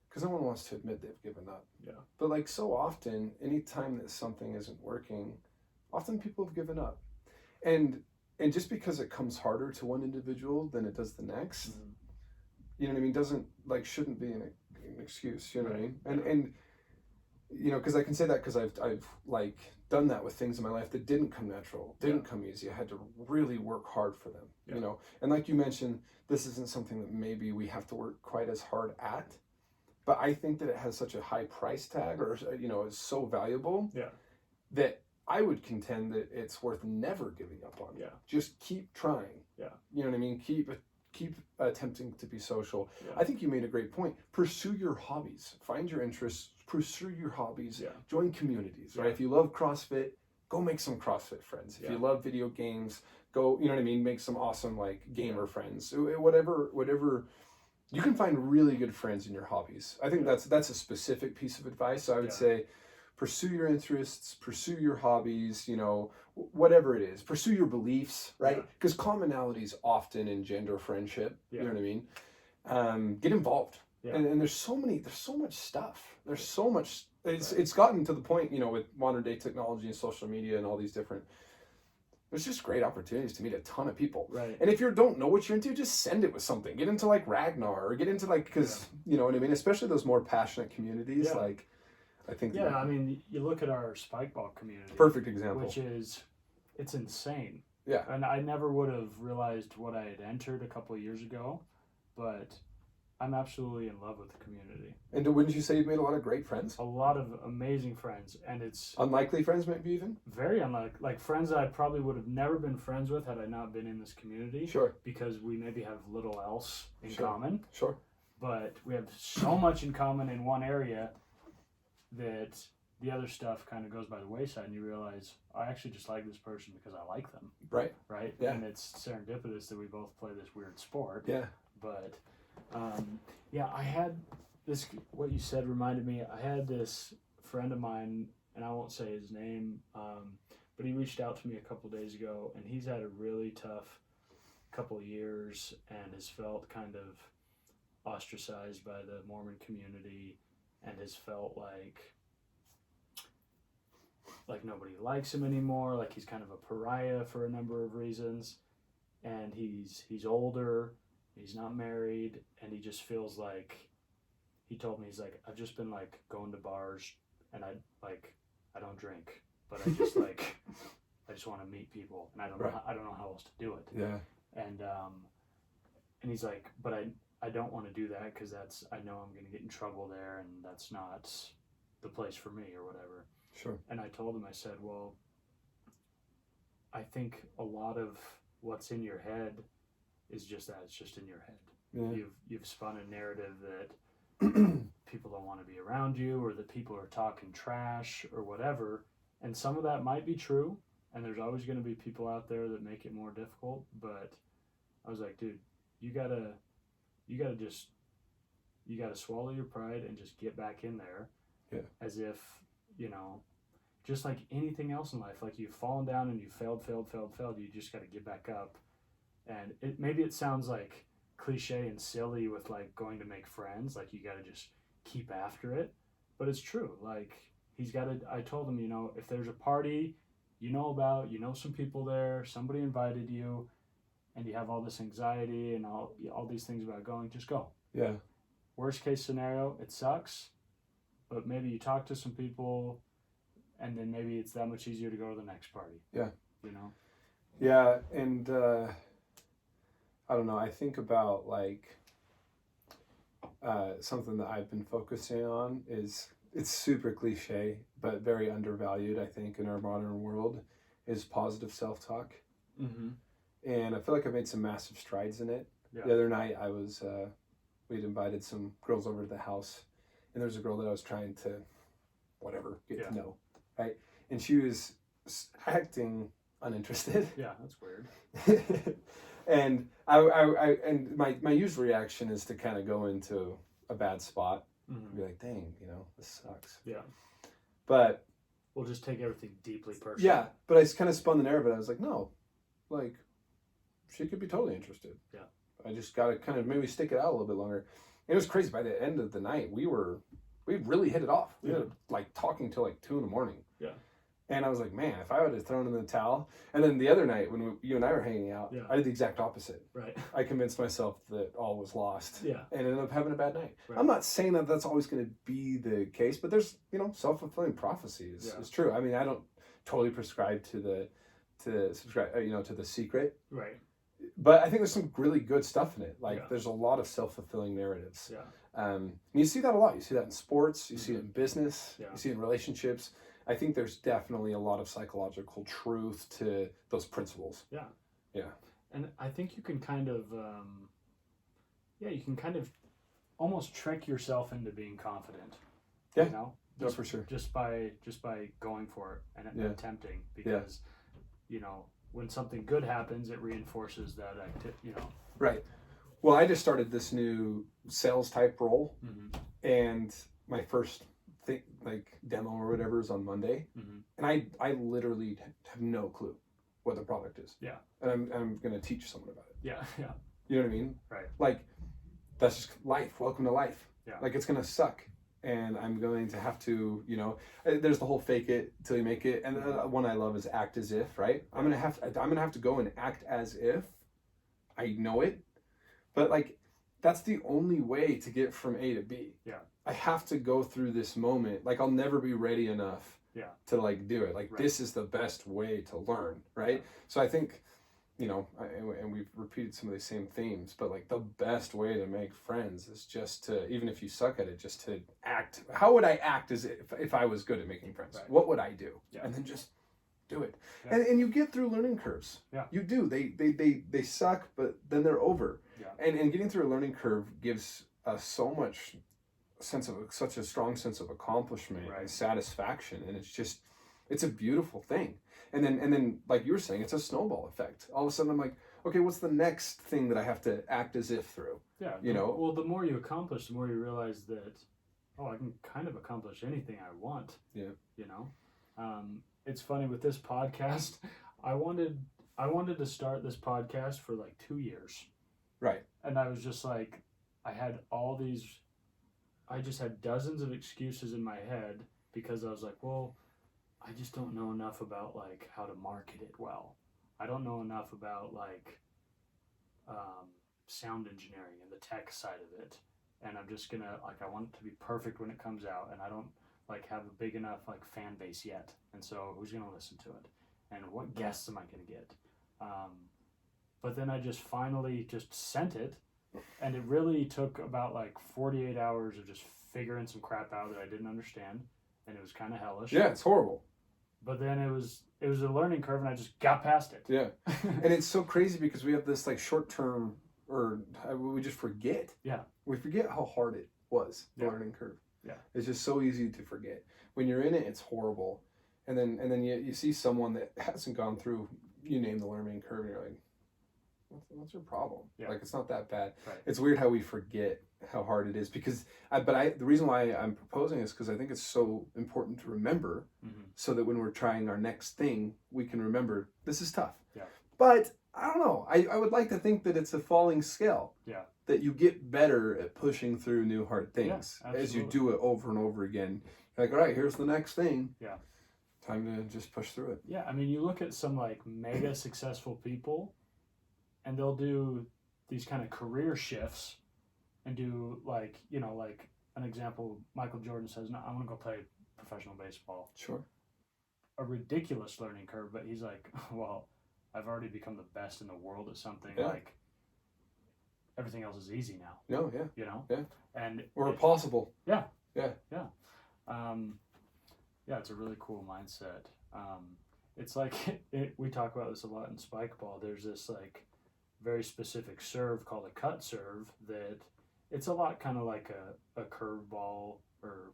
[SPEAKER 2] because no one wants to admit they've given up.
[SPEAKER 1] Yeah.
[SPEAKER 2] But like so often, anytime that something isn't working, often people have given up. And just because it comes harder to one individual than it does the next, you know what I mean, shouldn't be an excuse, you know what I mean? And because I can say that because I've like done that with things in my life that didn't come natural, didn't come easy. I had to really work hard for them, And like you mentioned, this isn't something that maybe we have to work quite as hard at, but I think that it has such a high price tag, or is so valuable, that I would contend that it's worth never giving up on.
[SPEAKER 1] Yeah.
[SPEAKER 2] Just keep trying.
[SPEAKER 1] Yeah.
[SPEAKER 2] You know what I mean? Keep attempting to be social.
[SPEAKER 1] Yeah.
[SPEAKER 2] I think you made a great point. Pursue your hobbies. Find your interests. Pursue your hobbies.
[SPEAKER 1] Yeah.
[SPEAKER 2] Join communities, right? If you love CrossFit, go make some CrossFit friends. If you love video games, go, you know what I mean? Make some awesome gamer friends. Whatever. You can find really good friends in your hobbies. I think that's a specific piece of advice. So I would say, pursue your interests, pursue your hobbies, whatever it is. Pursue your beliefs, right? Because commonalities often engender friendship. You know what I mean? Get involved. Yeah. And there's so much stuff. There's so much. It's gotten to the point, with modern day technology and social media and all these different. There's just great opportunities to meet a ton of people.
[SPEAKER 1] Right.
[SPEAKER 2] And if you don't know what you're into, just send it with something. Get into Ragnar or get into because you know what I mean. Especially those more passionate communities I think.
[SPEAKER 1] Yeah, I mean, you look at our spike ball community.
[SPEAKER 2] Perfect example.
[SPEAKER 1] Which is, it's insane.
[SPEAKER 2] Yeah.
[SPEAKER 1] And I never would have realized what I had entered a couple of years ago, but I'm absolutely in love with the community.
[SPEAKER 2] And wouldn't you say you've made a lot of great friends?
[SPEAKER 1] A lot of amazing friends, and it's
[SPEAKER 2] unlikely friends, maybe even
[SPEAKER 1] very unlikely, like friends that I probably would have never been friends with had I not been in this community.
[SPEAKER 2] Sure.
[SPEAKER 1] Because we maybe have little else in
[SPEAKER 2] Sure.
[SPEAKER 1] common.
[SPEAKER 2] Sure.
[SPEAKER 1] But we have so much in common in one area that the other stuff kind of goes by the wayside, and you realize I actually just like this person because I like them.
[SPEAKER 2] Right.
[SPEAKER 1] Right.
[SPEAKER 2] Yeah.
[SPEAKER 1] And it's serendipitous that we both play this weird sport.
[SPEAKER 2] Yeah.
[SPEAKER 1] But yeah, I had this. What you said reminded me. I had this friend of mine, and I won't say his name, but he reached out to me a couple days ago, and he's had a really tough couple of years and has felt kind of ostracized by the Mormon community, and has felt like nobody likes him anymore, like he's kind of a pariah for a number of reasons, and he's older, he's not married, and he just feels like, he told me, he's like, I've just been like going to bars, and I don't drink, but I just like I just want to meet people, and I don't know how else to do it.
[SPEAKER 2] Yeah.
[SPEAKER 1] And he's like, but I don't want to do that because I know I'm going to get in trouble there, and that's not the place for me or whatever.
[SPEAKER 2] Sure.
[SPEAKER 1] And I told him, I said, well, I think a lot of what's in your head is just that, it's just in your head.
[SPEAKER 2] Yeah.
[SPEAKER 1] You've spun a narrative that people don't want to be around you, or that people are talking trash or whatever. And some of that might be true, and there's always going to be people out there that make it more difficult. But I was like, dude, you gotta swallow your pride and just get back in there.
[SPEAKER 2] Yeah.
[SPEAKER 1] As if, just like anything else in life, like you've fallen down and you failed, you just got to get back up. And maybe it sounds like cliche and silly with like going to make friends, like you got to just keep after it, but it's true. Like I told him, if there's a party some people there, somebody invited you, and you have all this anxiety and all these things about going, just go.
[SPEAKER 2] Yeah.
[SPEAKER 1] Worst case scenario, it sucks, but maybe you talk to some people, and then maybe it's that much easier to go to the next party.
[SPEAKER 2] Yeah.
[SPEAKER 1] Yeah,
[SPEAKER 2] and I don't know, I think about like something that I've been focusing on is, it's super cliche, but very undervalued, I think, in our modern world, is positive self-talk.
[SPEAKER 1] Mm-hmm.
[SPEAKER 2] And I feel like I've made some massive strides in it.
[SPEAKER 1] Yeah.
[SPEAKER 2] The other night we'd invited some girls over to the house, and there was a girl that I was trying to, get to know, right? And she was acting uninterested.
[SPEAKER 1] Yeah, that's weird.
[SPEAKER 2] And and my usual reaction is to kind of go into a bad spot.
[SPEAKER 1] Mm-hmm.
[SPEAKER 2] And be like, dang, this sucks.
[SPEAKER 1] Yeah.
[SPEAKER 2] But
[SPEAKER 1] we'll just take everything deeply personal.
[SPEAKER 2] yeah, but I kind of spun the narrative. I was like, no, like, she could be totally interested.
[SPEAKER 1] Yeah.
[SPEAKER 2] I just got to kind of maybe stick it out a little bit longer. And it was crazy. By the end of the night, we really hit it off. We ended up like talking till like 2 a.m.
[SPEAKER 1] Yeah.
[SPEAKER 2] And I was like, man, if I would have thrown in the towel. And then the other night when you and I were hanging out, I did the exact opposite.
[SPEAKER 1] Right.
[SPEAKER 2] I convinced myself that all was lost.
[SPEAKER 1] Yeah.
[SPEAKER 2] And ended up having a bad night.
[SPEAKER 1] Right.
[SPEAKER 2] I'm not saying that that's always going to be the case, but there's, self-fulfilling prophecy is true. I mean, I don't totally prescribe to the secret.
[SPEAKER 1] Right.
[SPEAKER 2] But I think there's some really good stuff in it. Like there's a lot of self-fulfilling narratives.
[SPEAKER 1] Yeah.
[SPEAKER 2] And you see that a lot. You see that in sports. You see it in business.
[SPEAKER 1] Yeah.
[SPEAKER 2] You see it in relationships. I think there's definitely a lot of psychological truth to those principles.
[SPEAKER 1] Yeah.
[SPEAKER 2] Yeah.
[SPEAKER 1] And I think you can kind of, almost trick yourself into being confident.
[SPEAKER 2] Yeah.
[SPEAKER 1] Just,
[SPEAKER 2] for sure.
[SPEAKER 1] Just by going for it and attempting, because, when something good happens, it reinforces that
[SPEAKER 2] Right. Well, I just started this new sales type role, and my first demo or whatever is on Monday, and I literally have no clue what the product is.
[SPEAKER 1] Yeah.
[SPEAKER 2] And I'm going to teach someone about it.
[SPEAKER 1] Yeah. Yeah.
[SPEAKER 2] You know what I mean?
[SPEAKER 1] Right.
[SPEAKER 2] Like, that's just life. Welcome to life.
[SPEAKER 1] Yeah.
[SPEAKER 2] Like, it's going to suck. And I'm going to have to, there's the whole fake it till you make it. And the one I love is act as if, right? I'm going to have to go and act as if I know it. But like, that's the only way to get from A to B.
[SPEAKER 1] Yeah.
[SPEAKER 2] I have to go through this moment. Like, I'll never be ready enough to like do it. Like, this is the best way to learn, right? So I think, you know, and we've repeated some of these same themes, but like the best way to make friends is just to, even if you suck at it, just to act. How would I act as if I was good at making friends? Right. What would I do? And then just do it. And you get through learning curves. You do. They suck, but then they're over. And getting through a learning curve gives us so much such a strong sense of accomplishment and satisfaction, and it's a beautiful thing. And then like you were saying, it's a snowball effect. All of a sudden I'm like, okay, what's the next thing that I have to act as if through? You know?
[SPEAKER 1] Well, the more you accomplish, the more you realize that, oh, I can kind of accomplish anything I want. You know? It's funny with this podcast, I wanted to start this podcast for like 2 years.
[SPEAKER 2] Right.
[SPEAKER 1] And I was just like, I just had dozens of excuses in my head because I was like, well, I just don't know enough about like how to market it well. I don't know enough about like sound engineering and the tech side of it. And I'm just gonna, like, I want it to be perfect when it comes out, and I don't like have a big enough like fan base yet. And so who's gonna listen to it? And what guests am I gonna get? But then I just finally just sent it. And it really took about like 48 hours of just figuring some crap out that I didn't understand, and it was kind of hellish.
[SPEAKER 2] Yeah, it's horrible.
[SPEAKER 1] But then it was a learning curve, and I just got past it.
[SPEAKER 2] Yeah, and it's so crazy because we have this like short term, or we just forget. Yeah, we forget how hard it was, the learning curve. Yeah, it's just so easy to forget. When you're in it, it's horrible, and then you see someone that hasn't gone through, you name the learning curve, and you're like, what's your problem? Like, it's not that bad. It's weird how we forget how hard it is, because the reason why I'm proposing this, because I think it's so important to remember, so that when we're trying our next thing, we can remember this is tough. But I don't know, I would like to think that it's a falling scale. That you get better at pushing through new hard things as you do it over and over again. You're like, all right, here's the next thing. Time to just push through it.
[SPEAKER 1] I mean, you look at some like mega successful people, and they'll do these kind of career shifts and do like, you know, like an example, Michael Jordan says, no, I'm going to go play professional baseball.
[SPEAKER 2] Sure.
[SPEAKER 1] A ridiculous learning curve, but he's like, well, I've already become the best in the world at something. Like, everything else is easy now.
[SPEAKER 2] No,
[SPEAKER 1] You know? And
[SPEAKER 2] or possible.
[SPEAKER 1] Yeah. It's a really cool mindset. It's like, we talk about this a lot in Spikeball. There's this like very specific serve called a cut serve that it's a lot kind of like a curveball or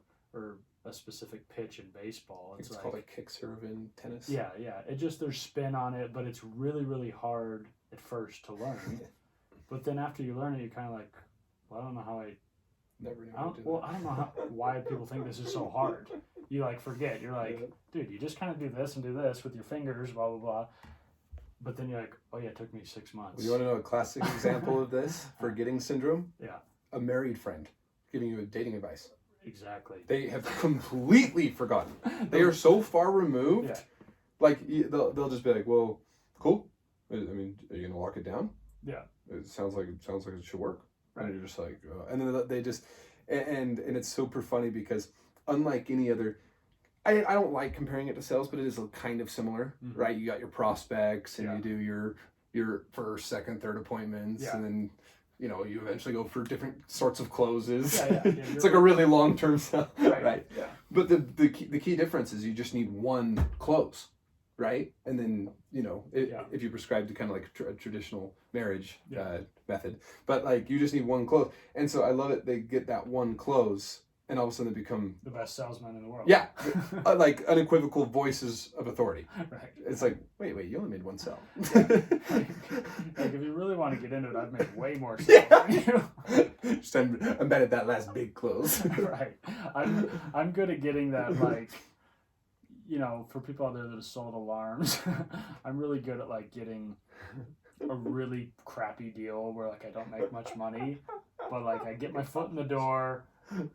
[SPEAKER 1] a specific pitch in baseball.
[SPEAKER 2] It's like, called a kick serve in tennis.
[SPEAKER 1] Yeah. It just, there's spin on it, but it's really, really hard at first to learn. But then after you learn it, you're kind of like, well, I don't know how I don't know why people think this is so hard. You like forget. You're like, dude, you just kind of do this and do this with your fingers, blah, blah, blah. But then you're like, oh yeah, it took me 6 months.
[SPEAKER 2] Well, you want to know a classic example of this? Forgetting syndrome?
[SPEAKER 1] Yeah.
[SPEAKER 2] A married friend giving you dating advice.
[SPEAKER 1] Exactly.
[SPEAKER 2] They have completely forgotten. They are so far removed. Yeah. Like, they'll just be like, well, cool. I mean, are you going to lock it down?
[SPEAKER 1] Yeah.
[SPEAKER 2] It sounds like it should work. Right. And you're just like, and then they just, and it's super funny because unlike any other, I don't like comparing it to sales, but it is kind of similar, right? You got your prospects and you do your first, second, third appointments, and then, you know, you eventually go for different sorts of closes. It's like a really long-term sale, right? Yeah. But the key difference is you just need one close, right? And then, you know, if you prescribe to kind of like a traditional marriage method, but like you just need one close. And so I love it. They get that one close, and all of a sudden they become
[SPEAKER 1] the best salesman in the world.
[SPEAKER 2] Yeah, like unequivocal voices of authority. Right. It's like, wait, you only made one sale.
[SPEAKER 1] Like if you really want to get into it, I've made way more sales than you.
[SPEAKER 2] Just I'm bad at that last big close.
[SPEAKER 1] Right. I'm good at getting that, like, you know, for people out there that have sold alarms, I'm really good at like getting a really crappy deal where like I don't make much money, but like I get my foot in the door.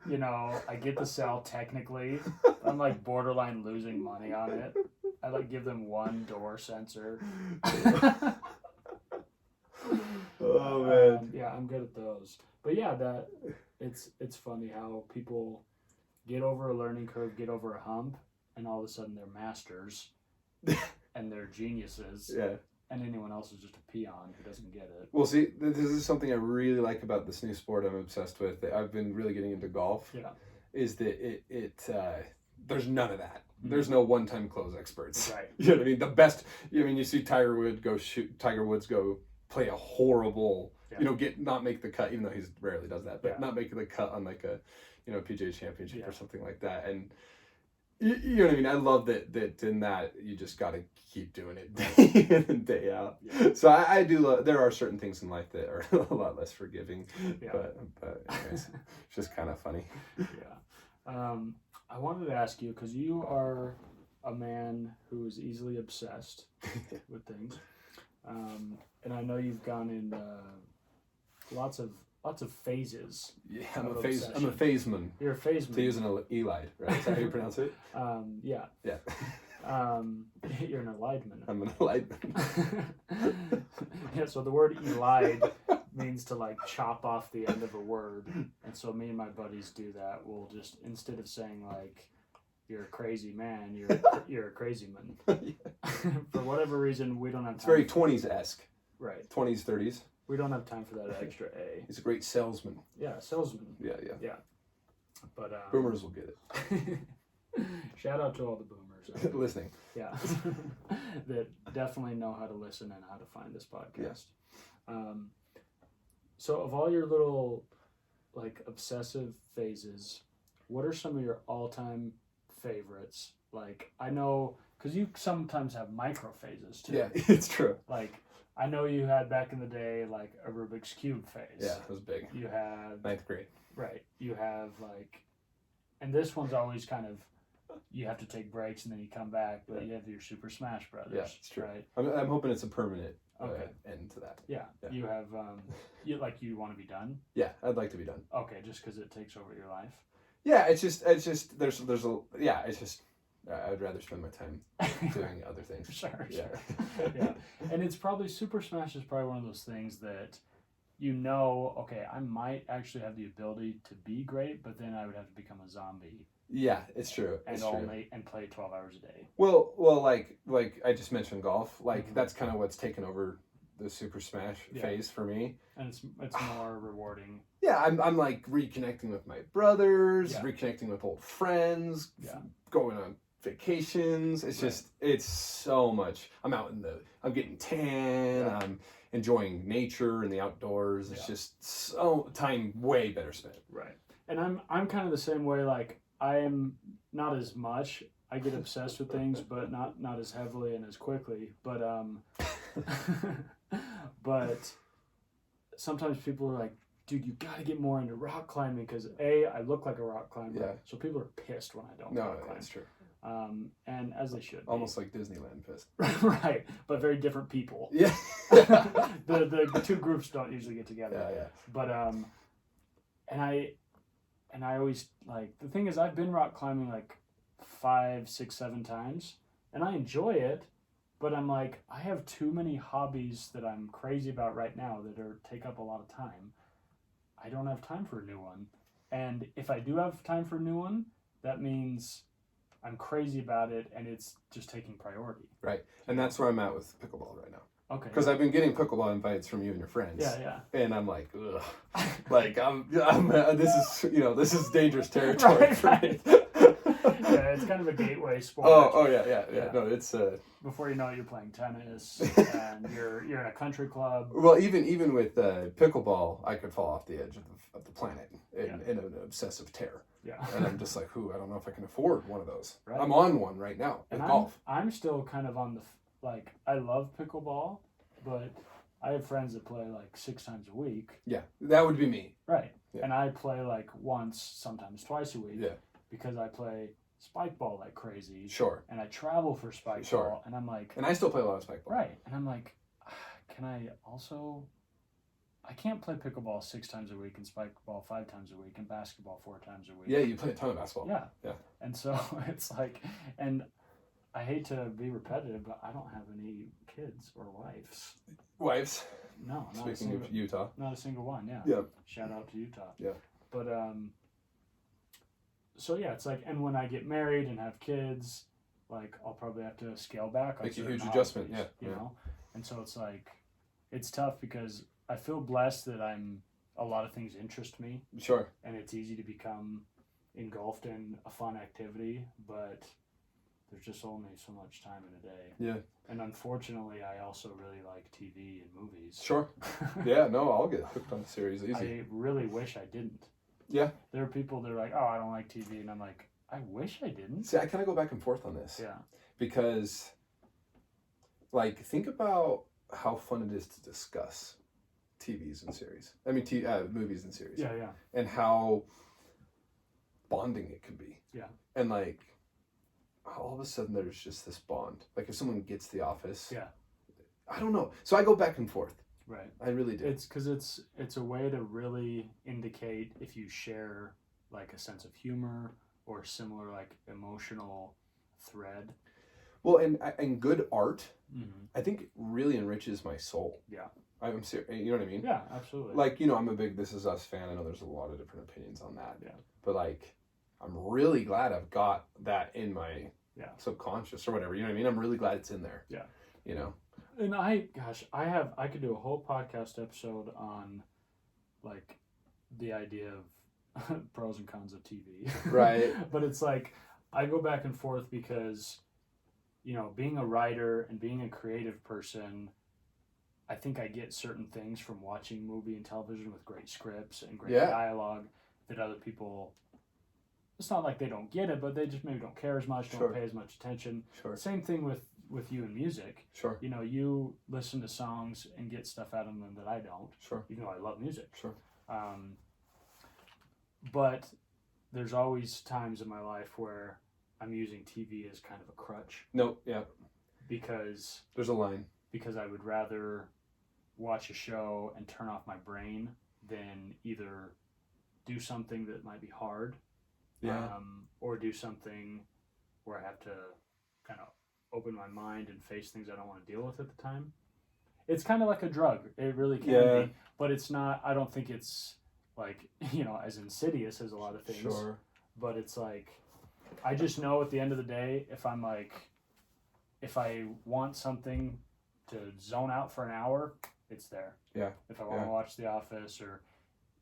[SPEAKER 1] You know, I get the sell technically. I'm like borderline losing money on it. I like give them one door sensor.
[SPEAKER 2] Oh man.
[SPEAKER 1] Yeah, I'm good at those. But yeah, It's funny how people get over a learning curve, get over a hump, and all of a sudden they're masters and they're geniuses.
[SPEAKER 2] Yeah.
[SPEAKER 1] And anyone else is just a peon who doesn't get it.
[SPEAKER 2] Well, see, this is something I really like about this new sport I'm obsessed with. That I've been really getting into golf.
[SPEAKER 1] Yeah.
[SPEAKER 2] Is that there's none of that. There's no one-time close experts.
[SPEAKER 1] Right.
[SPEAKER 2] You know what I mean? The best. You see Tiger Woods go play a horrible.
[SPEAKER 1] Yeah.
[SPEAKER 2] Not make the cut, even though he rarely does that, but not making the cut on like a, PGA Championship or something like that. And you know what I mean? I love that in that you just got to keep doing it day in and day out.
[SPEAKER 1] Yeah.
[SPEAKER 2] So I do love, there are certain things in life that are a lot less forgiving,
[SPEAKER 1] Yeah.
[SPEAKER 2] but anyways, it's just kind of funny.
[SPEAKER 1] Yeah. I wanted to ask you, because you are a man who is easily obsessed with things. And I know you've gone in lots of phases.
[SPEAKER 2] Yeah, I'm a phaseman.
[SPEAKER 1] You're a phaseman.
[SPEAKER 2] To use an elide, right? Is that how you pronounce it?
[SPEAKER 1] Yeah.
[SPEAKER 2] Yeah.
[SPEAKER 1] You're an elidman.
[SPEAKER 2] I'm an elidman.
[SPEAKER 1] Yeah, so the word elide means to like chop off the end of a word. And so me and my buddies do that. We'll just, instead of saying like, you're a crazy man, you're a crazy man. For whatever reason, we don't have time.
[SPEAKER 2] It's very 20s-esque.
[SPEAKER 1] Right.
[SPEAKER 2] 20s, 30s.
[SPEAKER 1] We don't have time for that extra A.
[SPEAKER 2] He's a great salesman.
[SPEAKER 1] Yeah, salesman.
[SPEAKER 2] Yeah.
[SPEAKER 1] But
[SPEAKER 2] boomers will get it.
[SPEAKER 1] Shout out to all the boomers
[SPEAKER 2] listening.
[SPEAKER 1] Yeah, that definitely know how to listen and how to find this podcast.
[SPEAKER 2] Yeah.
[SPEAKER 1] So of all your little like obsessive phases, what are some of your all-time favorites? Like, I know because you sometimes have micro phases too.
[SPEAKER 2] Yeah, it's true.
[SPEAKER 1] Like, I know you had back in the day like a Rubik's Cube phase.
[SPEAKER 2] Yeah, it was big.
[SPEAKER 1] You had
[SPEAKER 2] 9th grade.
[SPEAKER 1] Right. You have like, and this one's always kind of, you have to take breaks and then you come back, but you have your Super Smash Brothers.
[SPEAKER 2] Yeah, it's true.
[SPEAKER 1] Right.
[SPEAKER 2] I'm hoping it's a permanent
[SPEAKER 1] Okay.
[SPEAKER 2] end to that.
[SPEAKER 1] Yeah. You have, you want to be done?
[SPEAKER 2] Yeah, I'd like to be done.
[SPEAKER 1] Okay, just because it takes over your life?
[SPEAKER 2] Yeah, it's just it's just I'd rather spend my time doing other things.
[SPEAKER 1] Sure.
[SPEAKER 2] Yeah.
[SPEAKER 1] Yeah. And it's probably, Super Smash is probably one of those things that okay, I might actually have the ability to be great, but then I would have to become a zombie.
[SPEAKER 2] Yeah, it's true.
[SPEAKER 1] And play 12 hours a day.
[SPEAKER 2] Well, like I just mentioned golf. Like that's kind of what's taken over the Super Smash phase for me.
[SPEAKER 1] And it's more rewarding.
[SPEAKER 2] Yeah, I'm like reconnecting with my brothers, reconnecting with old friends, going on vacations. It's just, it's so much. I'm getting tan. I'm enjoying nature and the outdoors. It's just so time way better spent. Right.
[SPEAKER 1] And I'm kind of the same way. Like, I am not as much. I get obsessed with things, but not as heavily and as quickly. But but sometimes people are like, dude, you got to get more into rock climbing because I look like a rock climber. So people are pissed when I don't rock climb.
[SPEAKER 2] That's true.
[SPEAKER 1] And as they should be.
[SPEAKER 2] Almost like Disneyland pissed.
[SPEAKER 1] Right, but very different people.
[SPEAKER 2] Yeah.
[SPEAKER 1] the two groups don't usually get together.
[SPEAKER 2] Yeah.
[SPEAKER 1] But and I always, like, the thing is, I've been rock climbing like 5, 6, 7 times, and I enjoy it, but I'm like, I have too many hobbies that I'm crazy about right now that take up a lot of time. I don't have time for a new one. And if I do have time for a new one, that means I'm crazy about it, and it's just taking priority.
[SPEAKER 2] Right, and that's where I'm at with pickleball right now.
[SPEAKER 1] Okay.
[SPEAKER 2] Because I've been getting pickleball invites from you and your friends.
[SPEAKER 1] Yeah.
[SPEAKER 2] And I'm like, ugh. Like, this is dangerous territory for me.
[SPEAKER 1] Yeah, it's kind of a gateway sport.
[SPEAKER 2] Oh yeah. No, it's
[SPEAKER 1] before you know it, you're playing tennis, and you're in a country club.
[SPEAKER 2] Well, even with pickleball, I could fall off the edge of the planet in an obsessive tear.
[SPEAKER 1] Yeah.
[SPEAKER 2] And I'm just like, I don't know if I can afford one of those.
[SPEAKER 1] Right.
[SPEAKER 2] I'm on one right now with golf.
[SPEAKER 1] I'm still kind of on the, like, I love pickleball, but I have friends that play like 6 times a week.
[SPEAKER 2] Yeah, that would be me.
[SPEAKER 1] Right.
[SPEAKER 2] Yeah.
[SPEAKER 1] And I play like once, sometimes twice a week.
[SPEAKER 2] Yeah.
[SPEAKER 1] Because I play spike ball like crazy.
[SPEAKER 2] Sure.
[SPEAKER 1] And I travel for spike ball. And I'm like...
[SPEAKER 2] And I still play a lot of spike ball.
[SPEAKER 1] Right. And I'm like, can I also... I can't play pickleball 6 times a week and spike ball 5 times a week and basketball 4 times a week.
[SPEAKER 2] Yeah, you play a ton of basketball.
[SPEAKER 1] Yeah. And so it's like... And I hate to be repetitive, but I don't have any kids or wives.
[SPEAKER 2] Wives?
[SPEAKER 1] No, not
[SPEAKER 2] Speaking of Utah.
[SPEAKER 1] Not a single one, yeah.
[SPEAKER 2] Yeah.
[SPEAKER 1] Shout out to Utah.
[SPEAKER 2] Yeah.
[SPEAKER 1] But so yeah, it's like, and when I get married and have kids, like I'll probably have to scale back on
[SPEAKER 2] Make a
[SPEAKER 1] certain
[SPEAKER 2] huge adjustment,
[SPEAKER 1] hobbies,
[SPEAKER 2] yeah,
[SPEAKER 1] you know. And so it's like, it's tough because I feel blessed that a lot of things interest me.
[SPEAKER 2] Sure.
[SPEAKER 1] And it's easy to become engulfed in a fun activity, but there's just only so much time in a day.
[SPEAKER 2] Yeah.
[SPEAKER 1] And unfortunately, I also really like TV and movies.
[SPEAKER 2] Sure. Yeah, no, I'll get hooked on the series easy.
[SPEAKER 1] I really wish I didn't.
[SPEAKER 2] Yeah.
[SPEAKER 1] There are people that are like, oh, I don't like TV. And I'm like, I wish I didn't.
[SPEAKER 2] See, I kind of go back and forth on this.
[SPEAKER 1] Yeah.
[SPEAKER 2] Because, like, think about how fun it is to discuss TVs and series. I mean, movies and series.
[SPEAKER 1] Yeah, yeah.
[SPEAKER 2] And how bonding it can be.
[SPEAKER 1] Yeah.
[SPEAKER 2] And, like, all of a sudden there's just this bond. Like, if someone gets The Office.
[SPEAKER 1] Yeah.
[SPEAKER 2] I don't know. So I go back and forth.
[SPEAKER 1] Right.
[SPEAKER 2] I really do.
[SPEAKER 1] It's because it's a way to really indicate if you share, like, a sense of humor or similar, like, emotional thread.
[SPEAKER 2] Well, and good art,
[SPEAKER 1] Mm-hmm.
[SPEAKER 2] I think, really enriches my soul.
[SPEAKER 1] Yeah.
[SPEAKER 2] I'm serious. You know what I mean?
[SPEAKER 1] Yeah, absolutely.
[SPEAKER 2] Like, you know, I'm a big This Is Us fan. I know there's a lot of different opinions on that.
[SPEAKER 1] Yeah.
[SPEAKER 2] But, like, I'm really glad I've got that in my subconscious or whatever. You know what I mean? I'm really glad it's in there.
[SPEAKER 1] Yeah.
[SPEAKER 2] You know?
[SPEAKER 1] And I could do a whole podcast episode on, like, the idea of pros and cons of TV.
[SPEAKER 2] Right.
[SPEAKER 1] But it's like, I go back and forth because, you know, being a writer and being a creative person, I think I get certain things from watching movie and television with great scripts and great dialogue that other people, it's not like they don't get it, but they just maybe don't care as much, don't pay as much attention.
[SPEAKER 2] Sure.
[SPEAKER 1] Same thing with you and music.
[SPEAKER 2] Sure.
[SPEAKER 1] You know, you listen to songs and get stuff out of them that I don't.
[SPEAKER 2] Sure.
[SPEAKER 1] Even though I love music.
[SPEAKER 2] Sure.
[SPEAKER 1] But there's always times in my life where I'm using TV as kind of a crutch.
[SPEAKER 2] No, yeah.
[SPEAKER 1] Because
[SPEAKER 2] there's a line.
[SPEAKER 1] Because I would rather watch a show and turn off my brain than either do something that might be hard.
[SPEAKER 2] Yeah.
[SPEAKER 1] Or do something where I have to kind of open my mind and face things I don't want to deal with at the time. It's kind of like a drug. It really can be. But it's not, I don't think it's like, you know, as insidious as a lot of things.
[SPEAKER 2] Sure.
[SPEAKER 1] But it's like, I just know at the end of the day, if I want something to zone out for an hour, it's there.
[SPEAKER 2] Yeah.
[SPEAKER 1] If I want to watch The Office or,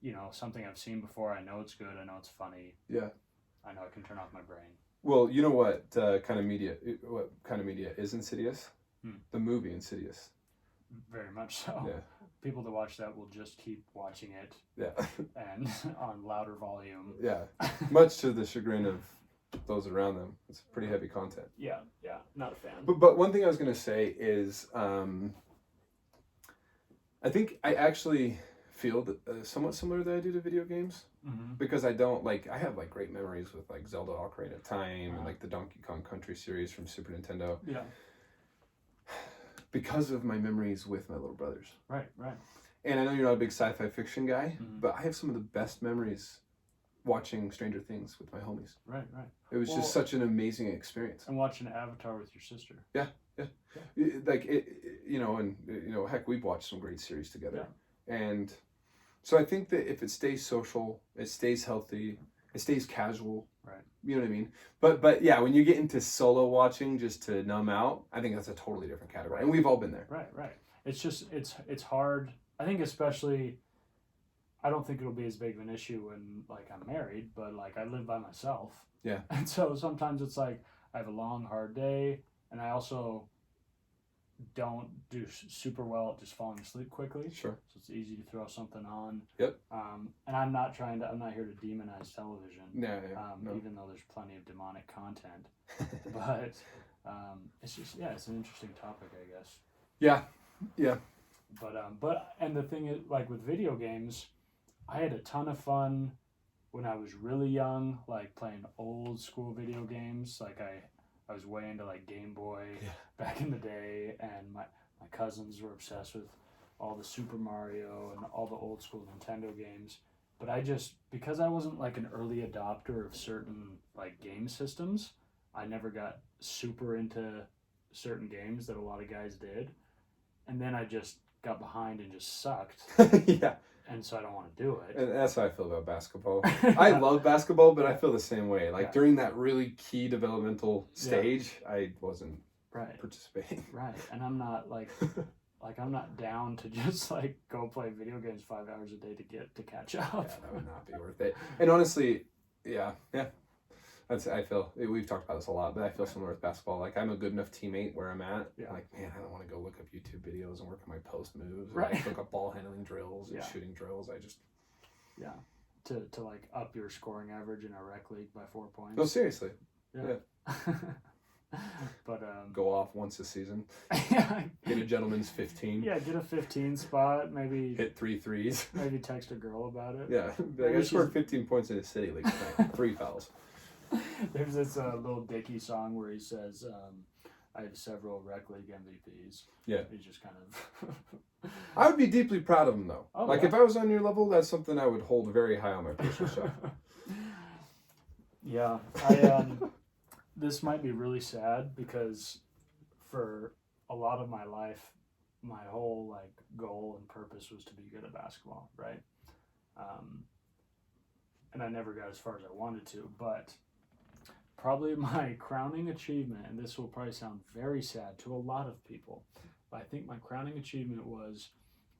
[SPEAKER 1] you know, something I've seen before, I know it's good, I know it's funny.
[SPEAKER 2] Yeah.
[SPEAKER 1] I know I can turn off my brain.
[SPEAKER 2] Well, you know what kind of media is Insidious? The movie Insidious.
[SPEAKER 1] Very much so.
[SPEAKER 2] Yeah.
[SPEAKER 1] People that watch that will just keep watching it.
[SPEAKER 2] Yeah.
[SPEAKER 1] And on louder volume.
[SPEAKER 2] Yeah. Much to the chagrin of those around them. It's pretty heavy content.
[SPEAKER 1] Yeah, not a fan.
[SPEAKER 2] But one thing I was going to say is I think I actually feel that somewhat similar that I do to video games.
[SPEAKER 1] Mm-hmm.
[SPEAKER 2] Because I have like great memories with like Zelda Ocarina of Time and like the Donkey Kong Country series from Super Nintendo.
[SPEAKER 1] Yeah.
[SPEAKER 2] Because of my memories with my little brothers.
[SPEAKER 1] Right.
[SPEAKER 2] And I know you're not a big sci-fi fiction guy, but I have some of the best memories watching Stranger Things with my homies.
[SPEAKER 1] Right.
[SPEAKER 2] It was just such an amazing experience.
[SPEAKER 1] And watching Avatar with your sister.
[SPEAKER 2] Yeah. Like it, you know, and you know, heck, we've watched some great series together. Yeah. And so I think that if it stays social, it stays healthy, it stays casual.
[SPEAKER 1] Right.
[SPEAKER 2] You know what I mean? But yeah, when you get into solo watching just to numb out, I think that's a totally different category. And we've all been there.
[SPEAKER 1] Right. It's just it's hard. I think especially, I don't think it'll be as big of an issue when like I'm married, but like I live by myself.
[SPEAKER 2] Yeah.
[SPEAKER 1] And so sometimes it's like I have a long, hard day, and I also don't do super well at just falling asleep quickly.
[SPEAKER 2] Sure.
[SPEAKER 1] So it's easy to throw something on.
[SPEAKER 2] Yep.
[SPEAKER 1] And I'm not here to demonize television.
[SPEAKER 2] No.
[SPEAKER 1] Even though there's plenty of demonic content. But it's just, it's an interesting topic, I guess.
[SPEAKER 2] Yeah.
[SPEAKER 1] But and the thing is, like with video games, I had a ton of fun when I was really young, like playing old school video games. Like I was way into like Game Boy back in the day, and my cousins were obsessed with all the Super Mario and all the old school Nintendo games. But because I wasn't like an early adopter of certain like game systems, I never got super into certain games that a lot of guys did. And then I just got behind and just sucked.
[SPEAKER 2] Yeah.
[SPEAKER 1] And so I don't want to do it.
[SPEAKER 2] And that's how I feel about basketball. I love basketball, but I feel the same way. Like during that really key developmental stage, I wasn't participating.
[SPEAKER 1] Right. And I'm not like I'm not down to just like go play video games 5 hours a day to catch up.
[SPEAKER 2] Yeah, that would not be worth it. And honestly, yeah. I feel we've talked about this a lot, but I feel similar with basketball. Like I'm a good enough teammate where I'm at. Yeah. Like, man, I don't want to go look up YouTube videos and work on my post moves. Right. Like look up ball handling drills and shooting drills. I just
[SPEAKER 1] to like up your scoring average in a rec league by 4 points.
[SPEAKER 2] No, seriously.
[SPEAKER 1] Yeah. But
[SPEAKER 2] go off once a season. Get a gentleman's 15.
[SPEAKER 1] Yeah, get a 15 spot. Maybe
[SPEAKER 2] hit 3 threes.
[SPEAKER 1] Maybe text a girl about it.
[SPEAKER 2] Yeah, like, I scored 15 points in the city league tonight. 3 fouls.
[SPEAKER 1] There's this little Dicky song where he says, "I have several rec league MVPs."
[SPEAKER 2] Yeah,
[SPEAKER 1] he's just kind of.
[SPEAKER 2] I would be deeply proud of him though. Oh, like if I was on your level, that's something I would hold very high on my personal shelf.
[SPEAKER 1] Yeah, I this might be really sad because for a lot of my life, my whole like goal and purpose was to be good at basketball, right? And I never got as far as I wanted to, but probably my crowning achievement, and this will probably sound very sad to a lot of people, but I think my crowning achievement was,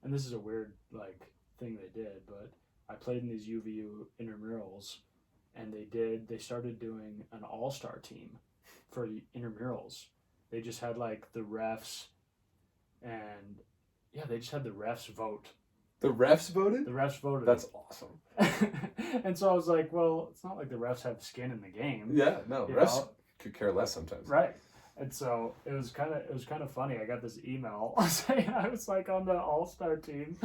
[SPEAKER 1] and this is a weird like thing they did, but I played in these UVU intramurals, and they started doing an all-star team for intramurals. They just had like the refs, and they just had the refs vote.
[SPEAKER 2] The refs voted?
[SPEAKER 1] The refs voted.
[SPEAKER 2] That's awesome.
[SPEAKER 1] And so I was like, well, it's not like the refs have skin in the game.
[SPEAKER 2] Yeah, no, refs could care less sometimes.
[SPEAKER 1] Right. And so it was kind of funny. I got this email saying I was like on the all-star team,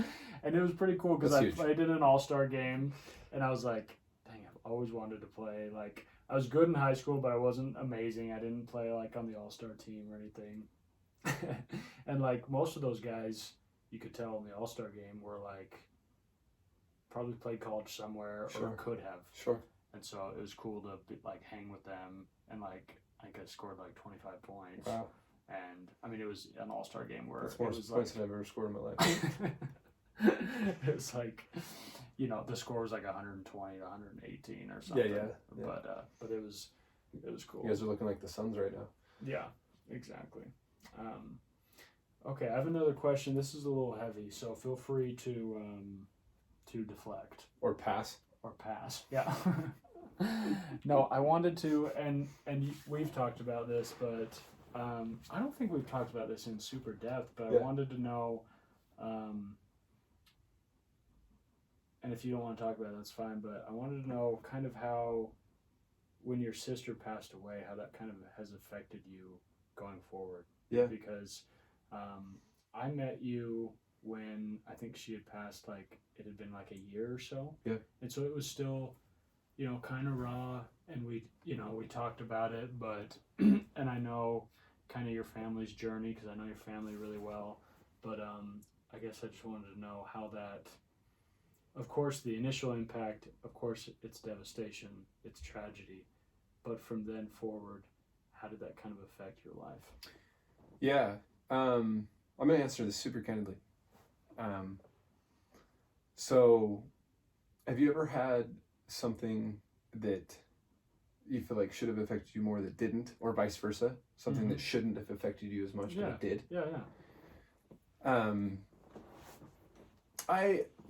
[SPEAKER 1] and it was pretty cool because I played in an all-star game, and I was like, dang, I've always wanted to play. Like I was good in high school, but I wasn't amazing. I didn't play like on the all-star team or anything. And like most of those guys, you could tell in the all-star game were like probably played college somewhere or could have.
[SPEAKER 2] Sure.
[SPEAKER 1] And so it was cool to like hang with them, and like I think I scored like 25 points.
[SPEAKER 2] Wow.
[SPEAKER 1] And I mean, it was an all-star game where
[SPEAKER 2] that's more points than I've ever scored in my life.
[SPEAKER 1] It was like, the score was like 120 to 118 or something.
[SPEAKER 2] Yeah.
[SPEAKER 1] But it was cool.
[SPEAKER 2] You guys are looking like the Suns right now.
[SPEAKER 1] Yeah, exactly. Okay, I have another question. This is a little heavy, so feel free to deflect
[SPEAKER 2] or pass.
[SPEAKER 1] Yeah. No, I wanted to, and we've talked about this, but I don't think we've talked about this in super depth. But I wanted to know, and if you don't want to talk about it, that's fine. But I wanted to know kind of how, when your sister passed away, how that kind of has affected you going forward.
[SPEAKER 2] Yeah.
[SPEAKER 1] Because I met you when I think she had passed, like it had been like a year or so.
[SPEAKER 2] Yeah.
[SPEAKER 1] And so it was still, kind of raw, and we talked about it, but, and I know kind of your family's journey, because I know your family really well, but I guess I just wanted to know how that, of course, the initial impact, of course, it's devastation, it's tragedy, but from then forward, how did that kind of affect your life?
[SPEAKER 2] Yeah. I'm going to answer this super candidly. So have you ever had something that you feel like should have affected you more that didn't, or vice versa? Something that shouldn't have affected you as much, but it did?
[SPEAKER 1] Yeah.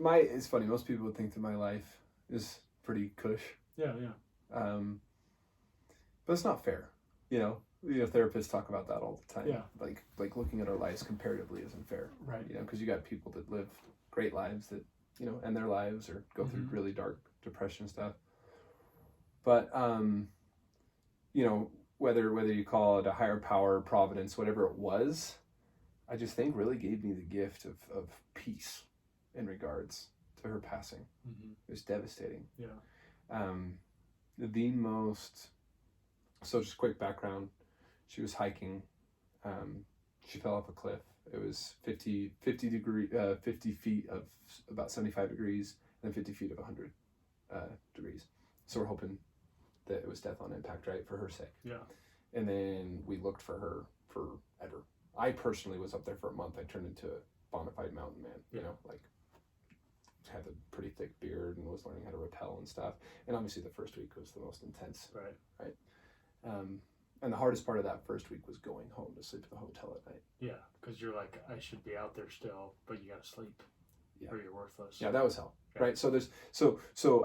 [SPEAKER 2] It's funny, most people would think that my life is pretty cush.
[SPEAKER 1] Yeah.
[SPEAKER 2] But it's not fair, therapists talk about that all the time.
[SPEAKER 1] Yeah.
[SPEAKER 2] Like looking at our lives comparatively isn't fair.
[SPEAKER 1] Right.
[SPEAKER 2] Because you got people that live great lives that, end their lives or go through really dark depression stuff. But, whether you call it a higher power, providence, whatever it was, I just think really gave me the gift of peace in regards to her passing. Mm-hmm. It was devastating.
[SPEAKER 1] Yeah.
[SPEAKER 2] So just quick background. She was hiking. She fell off a cliff. It was 50 feet of about 75 degrees and 50 feet of 100 degrees. So we're hoping that it was death on impact, right, for her sake.
[SPEAKER 1] Yeah.
[SPEAKER 2] And then we looked for her forever. I personally was up there for a month. I turned into bona fide mountain man, you know, like had a pretty thick beard and was learning how to rappel and stuff. And obviously the first week was the most intense. Right. And the hardest part of that first week was going home to sleep at the hotel at night.
[SPEAKER 1] Yeah, because you're like, I should be out there still, but you gotta sleep, or you're worthless.
[SPEAKER 2] Yeah, that was hell. Right. So there's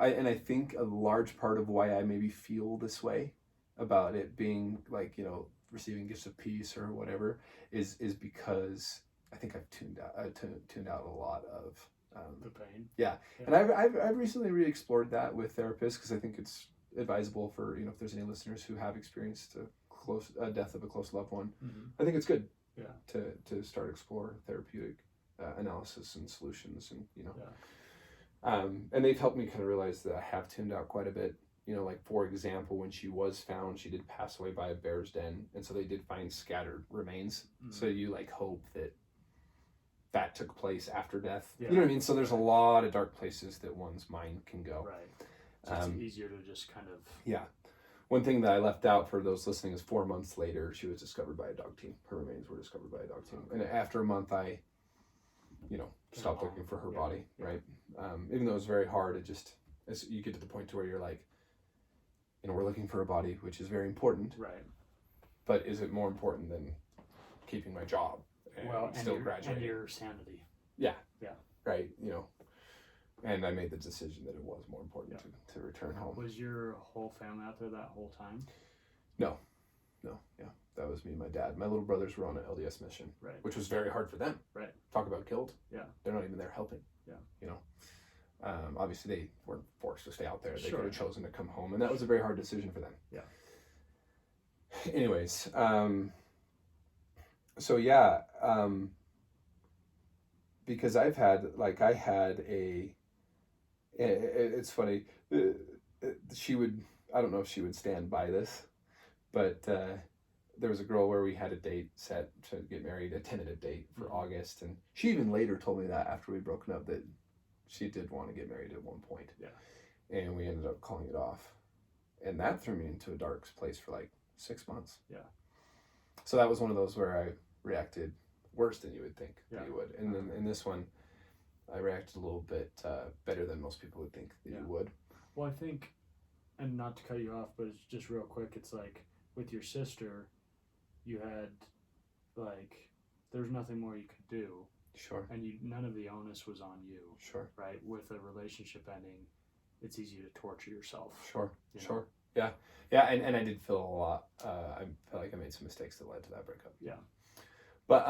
[SPEAKER 2] I think a large part of why I maybe feel this way about it being like, you know, receiving gifts of peace or whatever is because I think I've tuned out a lot of
[SPEAKER 1] the pain.
[SPEAKER 2] Yeah. And I've recently re-explored that with therapists because I think it's advisable for, you know, if there's any listeners who have experienced a death of a close loved one, I think it's good to start explore therapeutic analysis and solutions, and you know, and they've helped me kind of realize that I have tuned out quite a bit. You know, like for example, when she was found, she did pass away by a bear's den, and so they did find scattered remains. So you like hope that took place after death. You know what I mean? So there's a lot of dark places that one's mind can go.
[SPEAKER 1] Right. So it's easier to just kind of...
[SPEAKER 2] Yeah. One thing that I left out for those listening is 4 months later, she was discovered by a dog team. Her remains were discovered by a dog team. And after a month, I, you know, stopped looking for her body, right? Even though it was very hard, it just, as you get to the point to where you're like, you know, we're looking for a body, which is very important.
[SPEAKER 1] Right.
[SPEAKER 2] But is it more important than keeping my job and still graduating?
[SPEAKER 1] And your sanity.
[SPEAKER 2] Yeah.
[SPEAKER 1] Yeah.
[SPEAKER 2] Right, you know. And I made the decision that it was more important to return home.
[SPEAKER 1] Was your whole family out there that whole time?
[SPEAKER 2] No. Yeah. That was me and my dad. My little brothers were on an LDS mission, which was very hard for them.
[SPEAKER 1] Right.
[SPEAKER 2] Talk about killed.
[SPEAKER 1] Yeah.
[SPEAKER 2] They're not even there helping.
[SPEAKER 1] Yeah.
[SPEAKER 2] You know. Obviously, they weren't forced to stay out there. They could have chosen to come home, and that was a very hard decision for them.
[SPEAKER 1] Yeah.
[SPEAKER 2] Anyways, so yeah, because I had it's funny, she would, I don't know if she would stand by this, but there was a girl where we had a date set to get married, a tentative date for August, and she even later told me that after we'd broken up that she did want to get married at one point. Yeah. And we ended up calling it off. And that threw me into a dark place for like 6 months. Yeah. So that was one of those where I reacted worse than you would think that you would. And then in this one, I reacted a little bit better than most people would think that you would.
[SPEAKER 1] Well, I think, and not to cut you off, but it's just real quick, it's like with your sister, you had like, there's nothing more you could do.
[SPEAKER 2] Sure.
[SPEAKER 1] And none of the onus was on you.
[SPEAKER 2] Sure.
[SPEAKER 1] Right? With a relationship ending, it's easy to torture yourself.
[SPEAKER 2] Sure. Sure. Yeah. Yeah. And I did feel a lot. I felt like I made some mistakes that led to that breakup. Yeah. But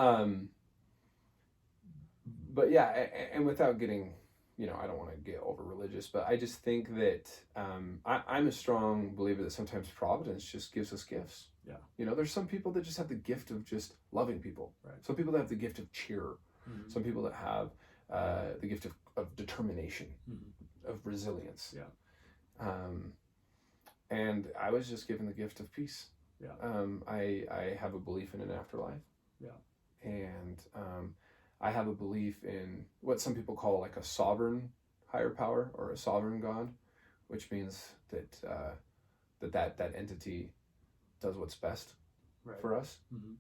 [SPEAKER 2] yeah, and without getting, you know, I don't want to get over religious, but I just think that I'm a strong believer that sometimes providence just gives us gifts. Yeah. You know, there's some people that just have the gift of just loving people. Right. Some people that have the gift of cheer. Mm-hmm. Some people that have the gift of determination, of resilience. Yeah. And I was just given the gift of peace. Yeah. I have a belief in an afterlife. Yeah. And I have a belief in what some people call like a sovereign higher power or a sovereign God, which means that that entity does what's best for us. Mm-hmm.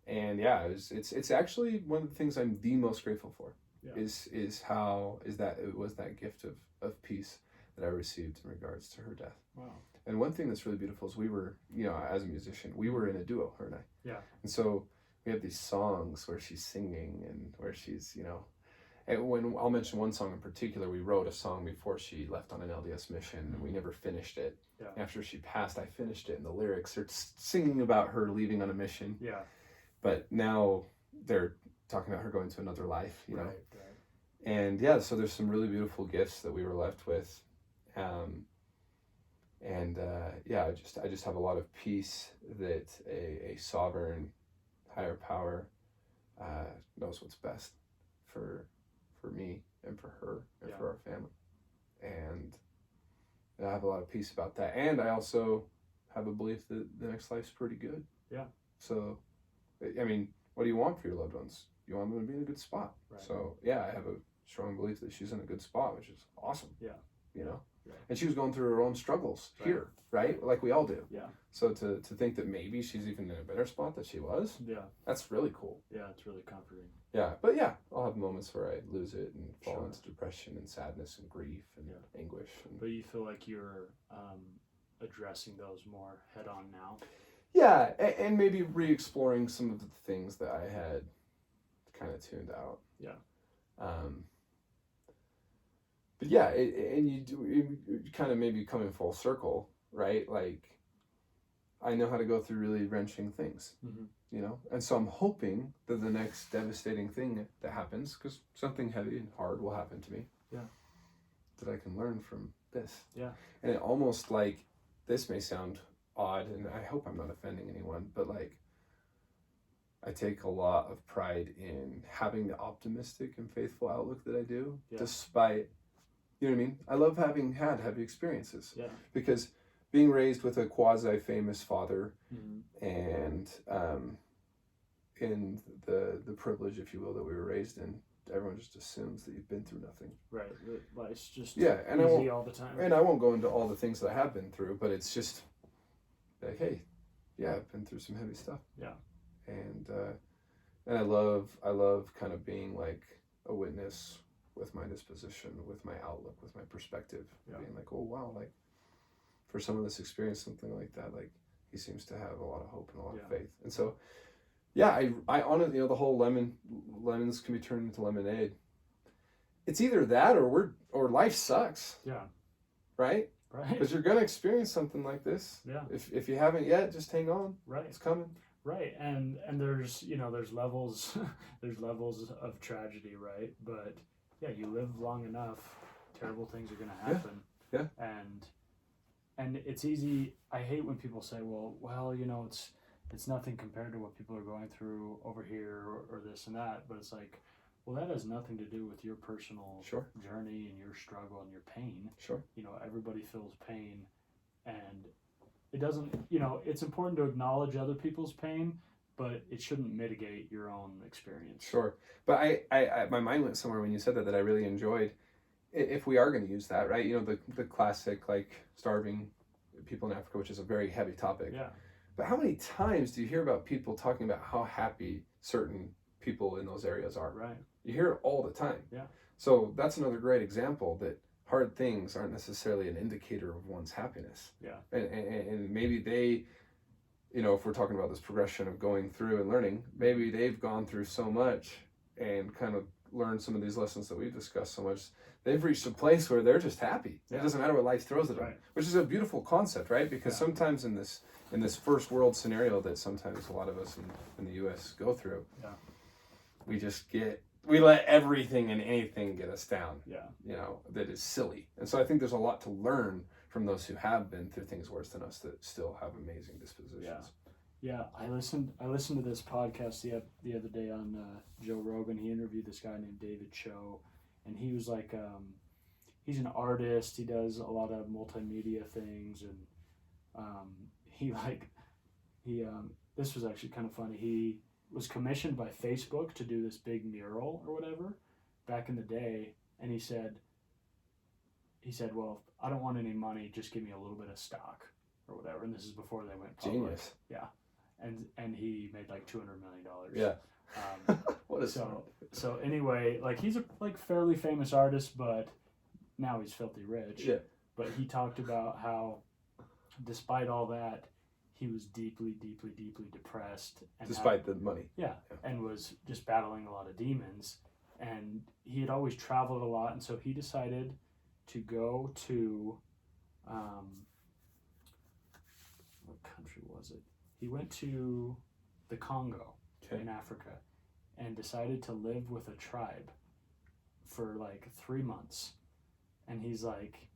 [SPEAKER 2] And yeah, it's actually one of the things I'm the most grateful for. Yeah. Is that it was that gift of peace that I received in regards to her death. Wow. And one thing that's really beautiful is we were, you know, as a musician, we were in a duo, her and I. Yeah. And so we have these songs where she's singing and where she's, you know, and when I'll mention one song in particular, we wrote a song before she left on an LDS mission and we never finished it. Yeah. After she passed, I finished it, and the lyrics are singing about her leaving on a mission. Yeah. But now they're talking about her going to another life, you know. Right. And yeah, so there's some really beautiful gifts that we were left with. Yeah, I just have a lot of peace that a sovereign higher power knows what's best for me and for her and for our family. And I have a lot of peace about that. And I also have a belief that the next life's pretty good. Yeah. So, I mean, what do you want for your loved ones? You want them to be in a good spot. Right. So, yeah, I have a strong belief that she's in a good spot, which is awesome. Yeah. You know? And she was going through her own struggles
[SPEAKER 1] Right.
[SPEAKER 2] here, right? Like we all do.
[SPEAKER 1] Yeah.
[SPEAKER 2] So to think that maybe she's even in a better spot than she was,
[SPEAKER 1] Yeah.
[SPEAKER 2] that's really cool.
[SPEAKER 1] Yeah, it's really comforting.
[SPEAKER 2] Yeah, but yeah, I'll have moments where I lose it and fall
[SPEAKER 1] Sure.
[SPEAKER 2] into depression and sadness and grief and anguish. And,
[SPEAKER 1] But you feel like you're addressing those more head on now?
[SPEAKER 2] yeah, and maybe re-exploring some of the things that I had kind of tuned out.
[SPEAKER 1] Yeah.
[SPEAKER 2] But yeah, and you kind of maybe coming full circle, right? Like, I know how to go through really wrenching things, you know? And so I'm hoping that the next devastating thing that happens, because something heavy and hard will happen to me, that I can learn from this.
[SPEAKER 1] Yeah.
[SPEAKER 2] And it almost like, this may sound odd, and I hope I'm not offending anyone, but like, I take a lot of pride in having the optimistic and faithful outlook that I do, despite, you know what I mean? I love having had heavy experiences.
[SPEAKER 1] Yeah.
[SPEAKER 2] Because being raised with a quasi-famous father and in the privilege, if you will, that we were raised in, everyone just assumes that you've been through nothing.
[SPEAKER 1] Right. Life's just
[SPEAKER 2] and
[SPEAKER 1] easy all the time.
[SPEAKER 2] And I won't go into all the things that I have been through, but it's just like, hey, yeah, I've been through some heavy stuff.
[SPEAKER 1] Yeah.
[SPEAKER 2] And I love kind of being like a witness with my disposition, with my outlook, with my perspective, being like, oh wow, like for someone that's experienced something like that, like he seems to have a lot of hope and a lot of faith. And so, yeah, I honestly, you know, the whole lemons can be turned into lemonade. It's either that or life sucks.
[SPEAKER 1] Yeah.
[SPEAKER 2] Right?
[SPEAKER 1] Right.
[SPEAKER 2] Because you're gonna experience something like this.
[SPEAKER 1] Yeah.
[SPEAKER 2] If you haven't yet, just hang on.
[SPEAKER 1] Right.
[SPEAKER 2] It's coming.
[SPEAKER 1] Right. And there's, you know, there's levels there's levels of tragedy, right? But yeah, you live long enough, terrible things are gonna happen.
[SPEAKER 2] Yeah.
[SPEAKER 1] And it's easy. I hate when people say, well, you know, it's nothing compared to what people are going through over here or this and that. But it's like, well, that has nothing to do with your personal journey and your struggle and your pain.
[SPEAKER 2] Sure.
[SPEAKER 1] You know, everybody feels pain, and it doesn't, you know, it's important to acknowledge other people's pain, but it shouldn't mitigate your own experience.
[SPEAKER 2] Sure. But I my mind went somewhere when you said that I really enjoyed. If we are going to use that, right? You know, the classic, like, starving people in Africa, which is a very heavy topic.
[SPEAKER 1] Yeah.
[SPEAKER 2] But how many times do you hear about people talking about how happy certain people in those areas are?
[SPEAKER 1] Right.
[SPEAKER 2] You hear it all the time.
[SPEAKER 1] Yeah.
[SPEAKER 2] So that's another great example that hard things aren't necessarily an indicator of one's happiness.
[SPEAKER 1] Yeah.
[SPEAKER 2] And maybe they, you know, if we're talking about this progression of going through and learning, maybe they've gone through so much and kind of learned some of these lessons that we've discussed so much. They've reached a place where they're just happy. It doesn't matter what life throws at them, which is a beautiful concept, right? Because sometimes in this first world scenario that sometimes a lot of us in the U.S. go through, we let everything and anything get us down. Yeah. You know, that is silly. And so I think there's a lot to learn from those who have been through things worse than us that still have amazing dispositions.
[SPEAKER 1] Yeah. I listened to this podcast the other day on Joe Rogan. He interviewed this guy named David Cho, and he was like, he's an artist. He does a lot of multimedia things, and this was actually kind of funny. He was commissioned by Facebook to do this big mural or whatever back in the day, and he said, well, I don't want any money, just give me a little bit of stock or whatever. And this is before they went public. Genius. Yeah. And he made like $200 million.
[SPEAKER 2] Yeah. What a
[SPEAKER 1] so anyway, like he's a fairly famous artist, but now he's filthy rich.
[SPEAKER 2] Yeah.
[SPEAKER 1] But he talked about how, despite all that, he was deeply, deeply, deeply depressed. And
[SPEAKER 2] despite the money.
[SPEAKER 1] Yeah, and was just battling a lot of demons. And he had always traveled a lot, and so he decided to go to, what country was it? He went to the Congo in Africa and decided to live with a tribe for like 3 months. And he's like,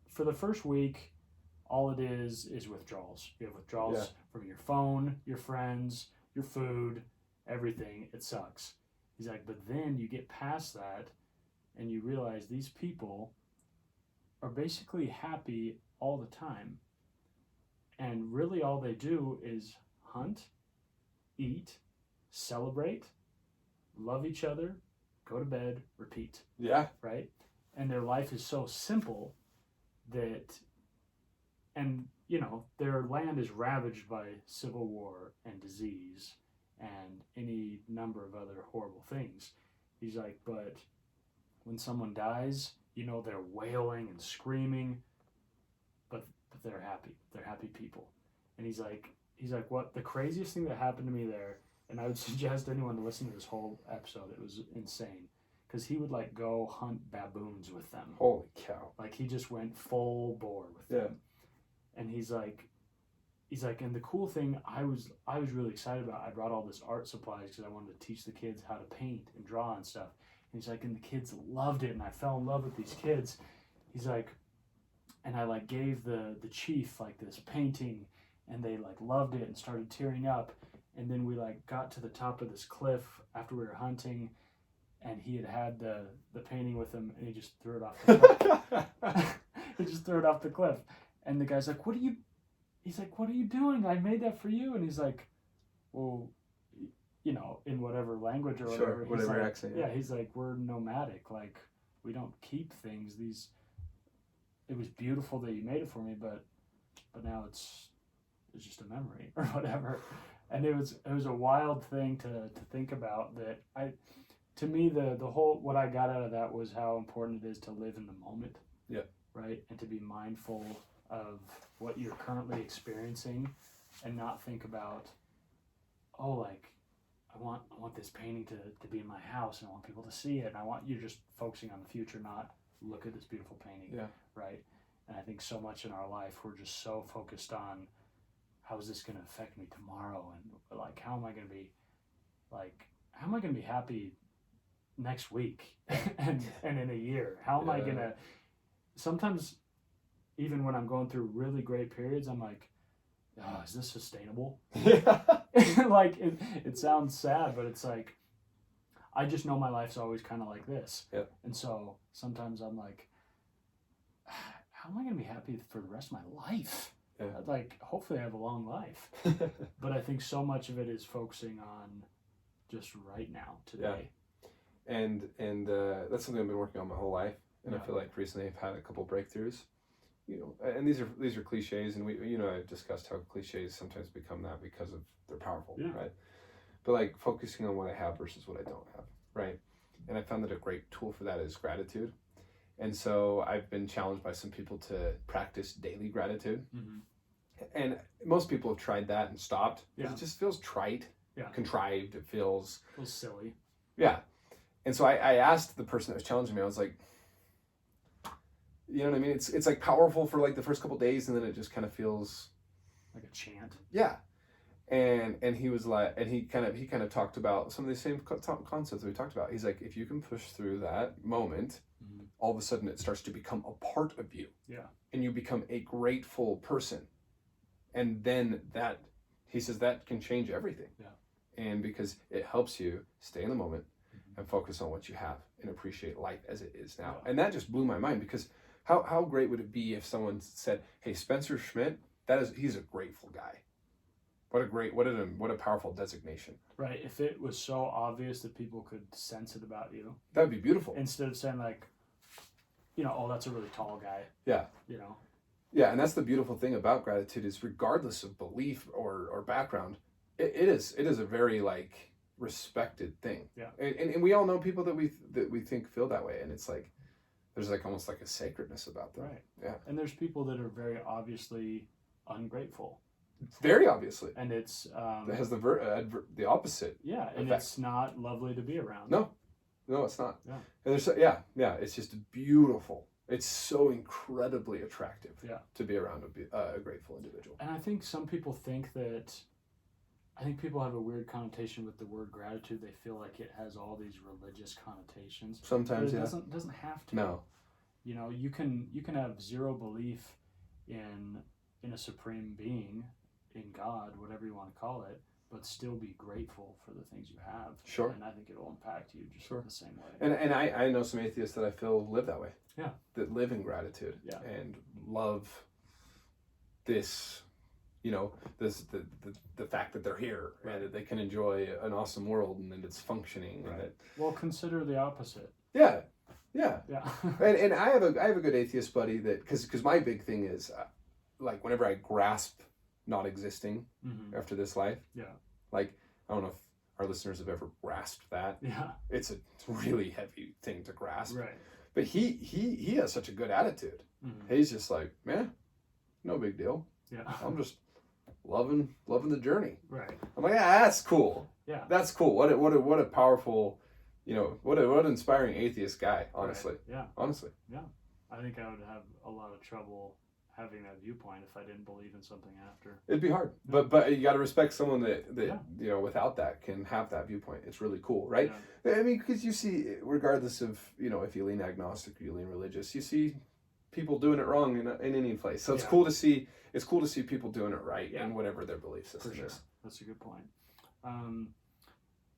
[SPEAKER 1] for the first week, all it is withdrawals. You have withdrawals from your phone, your friends, your food, everything. It sucks. He's like, but then you get past that and you realize these people are basically happy all the time. And really all they do is hunt, eat, celebrate, love each other, go to bed, repeat.
[SPEAKER 2] Yeah.
[SPEAKER 1] Right? And their life is so simple that, and you know, their land is ravaged by civil war and disease and any number of other horrible things. He's like, but when someone dies, you know, they're wailing and screaming, but they're happy. They're happy people. And he's like, what the craziest thing that happened to me there, and I would suggest anyone to listen to this whole episode. It was insane. Because he would like go hunt baboons with them.
[SPEAKER 2] Holy cow.
[SPEAKER 1] Like he just went full bore with them. And he's like, and the cool thing I was really excited about, I brought all this art supplies because I wanted to teach the kids how to paint and draw and stuff. And he's like, and the kids loved it, and I fell in love with these kids. He's like, and I like gave the chief like this painting, and they like loved it and started tearing up. And then we like got to the top of this cliff after we were hunting, and he had the painting with him, and he just threw it off the cliff. He just threw it off the cliff. And the guy's like, he's like, what are you doing? I made that for you. And he's like, well, you know, in whatever language or whatever.
[SPEAKER 2] Sure, whatever
[SPEAKER 1] like,
[SPEAKER 2] accent.
[SPEAKER 1] Yeah, he's like, we're nomadic. Like, we don't keep things. It was beautiful that you made it for me, but now it's just a memory or whatever. And it was a wild thing to think about that to me, the whole, what I got out of that was how important it is to live in the moment.
[SPEAKER 2] Yeah.
[SPEAKER 1] Right? And to be mindful of what you're currently experiencing and not think about, oh, like, I want this painting to be in my house and I want people to see it. And I want you just focusing on the future, not look at this beautiful painting.
[SPEAKER 2] Yeah. Right?
[SPEAKER 1] And I think so much in our life, we're just so focused on how is this going to affect me tomorrow? And like, how am I going to be happy next week and in a year? How am I going to, sometimes even when I'm going through really great periods, I'm like, oh, is this sustainable? Like, it sounds sad, but it's like, I just know my life's always kind of like this.
[SPEAKER 2] Yep.
[SPEAKER 1] And so sometimes I'm like, how am I going to be happy for the rest of my life? Yeah. Like, hopefully I have a long life. But I think so much of it is focusing on just right now, today.
[SPEAKER 2] Yeah. And that's something I've been working on my whole life. And I feel like recently I've had a couple breakthroughs. You know, and these are cliches, and we, you know, I've discussed how cliches sometimes become that because of they're powerful, right? But like focusing on what I have versus what I don't have, right? And I found that a great tool for that is gratitude. And so I've been challenged by some people to practice daily gratitude. Mm-hmm. And most people have tried that and stopped. Yeah. It just feels trite, contrived. It feels
[SPEAKER 1] silly.
[SPEAKER 2] Yeah. And so I asked the person that was challenging me, I was like, you know what I mean? It's like powerful for like the first couple of days, and then it just kind of feels
[SPEAKER 1] like a chant.
[SPEAKER 2] Yeah. And he was like, and he kind of talked about some of the same concepts that we talked about. He's like, if you can push through that moment, mm-hmm. all of a sudden it starts to become a part of you. Yeah. And you become a grateful person. And then that, he says, that can change everything. Yeah. And because it helps you stay in the moment, mm-hmm. and focus on what you have and appreciate life as it is now. Yeah. And that just blew my mind, because how great would it be if someone said, hey, Spencer Schmidt, he's a grateful guy. What a powerful designation.
[SPEAKER 1] Right. If it was so obvious that people could sense it about you.
[SPEAKER 2] That would be beautiful.
[SPEAKER 1] Instead of saying like, you know, oh, that's a really tall guy.
[SPEAKER 2] Yeah.
[SPEAKER 1] You know.
[SPEAKER 2] Yeah, and that's the beautiful thing about gratitude is regardless of belief or background, it is a very like respected thing. Yeah. And we all know people that we think feel that way, and it's like there's like almost like a sacredness about them. Right. Yeah.
[SPEAKER 1] And there's people that are very obviously ungrateful.
[SPEAKER 2] Very obviously.
[SPEAKER 1] And it's
[SPEAKER 2] it has the opposite.
[SPEAKER 1] Yeah, and effect. It's not lovely to be around.
[SPEAKER 2] No, it's not.
[SPEAKER 1] Yeah.
[SPEAKER 2] And it's just beautiful. It's so incredibly attractive. Yeah. To be around a grateful individual.
[SPEAKER 1] And I think some people people have a weird connotation with the word gratitude. They feel like it has all these religious connotations.
[SPEAKER 2] Sometimes,
[SPEAKER 1] but it doesn't have to.
[SPEAKER 2] No.
[SPEAKER 1] You know, you can have zero belief in a supreme being, in God, whatever you want to call it, but still be grateful for the things you have.
[SPEAKER 2] Sure.
[SPEAKER 1] And I think it will impact you just the same way.
[SPEAKER 2] And I know some atheists that I feel live that way.
[SPEAKER 1] Yeah.
[SPEAKER 2] That live in gratitude. Yeah. And love this, you know, the fact that they're here, right. And that they can enjoy an awesome world and that it's functioning.
[SPEAKER 1] Right.
[SPEAKER 2] And that,
[SPEAKER 1] well, consider the opposite.
[SPEAKER 2] Yeah. Yeah.
[SPEAKER 1] Yeah.
[SPEAKER 2] And I have a good atheist buddy that, because my big thing is, like, whenever I grasp not existing after this life, like, I don't know if our listeners have ever grasped that.
[SPEAKER 1] Yeah.
[SPEAKER 2] It's a really heavy thing to grasp.
[SPEAKER 1] Right.
[SPEAKER 2] But he has such a good attitude. He's just like, man, no big deal.
[SPEAKER 1] Yeah.
[SPEAKER 2] I'm just loving the journey.
[SPEAKER 1] Right.
[SPEAKER 2] I'm like, yeah, that's cool.
[SPEAKER 1] Yeah.
[SPEAKER 2] That's cool. What a powerful, what an inspiring atheist guy, honestly.
[SPEAKER 1] Right. Yeah.
[SPEAKER 2] Honestly.
[SPEAKER 1] Yeah. I think I would have a lot of trouble having that viewpoint if I didn't believe in something after.
[SPEAKER 2] It'd be hard. Yeah. But you got to respect someone that without that can have that viewpoint. It's really cool, right? Yeah. I mean, because you see, regardless of, if you lean agnostic or you lean religious, you see people doing it wrong in any place. So it's cool to see. It's cool to see people doing it right in whatever their belief system is.
[SPEAKER 1] That's a good point.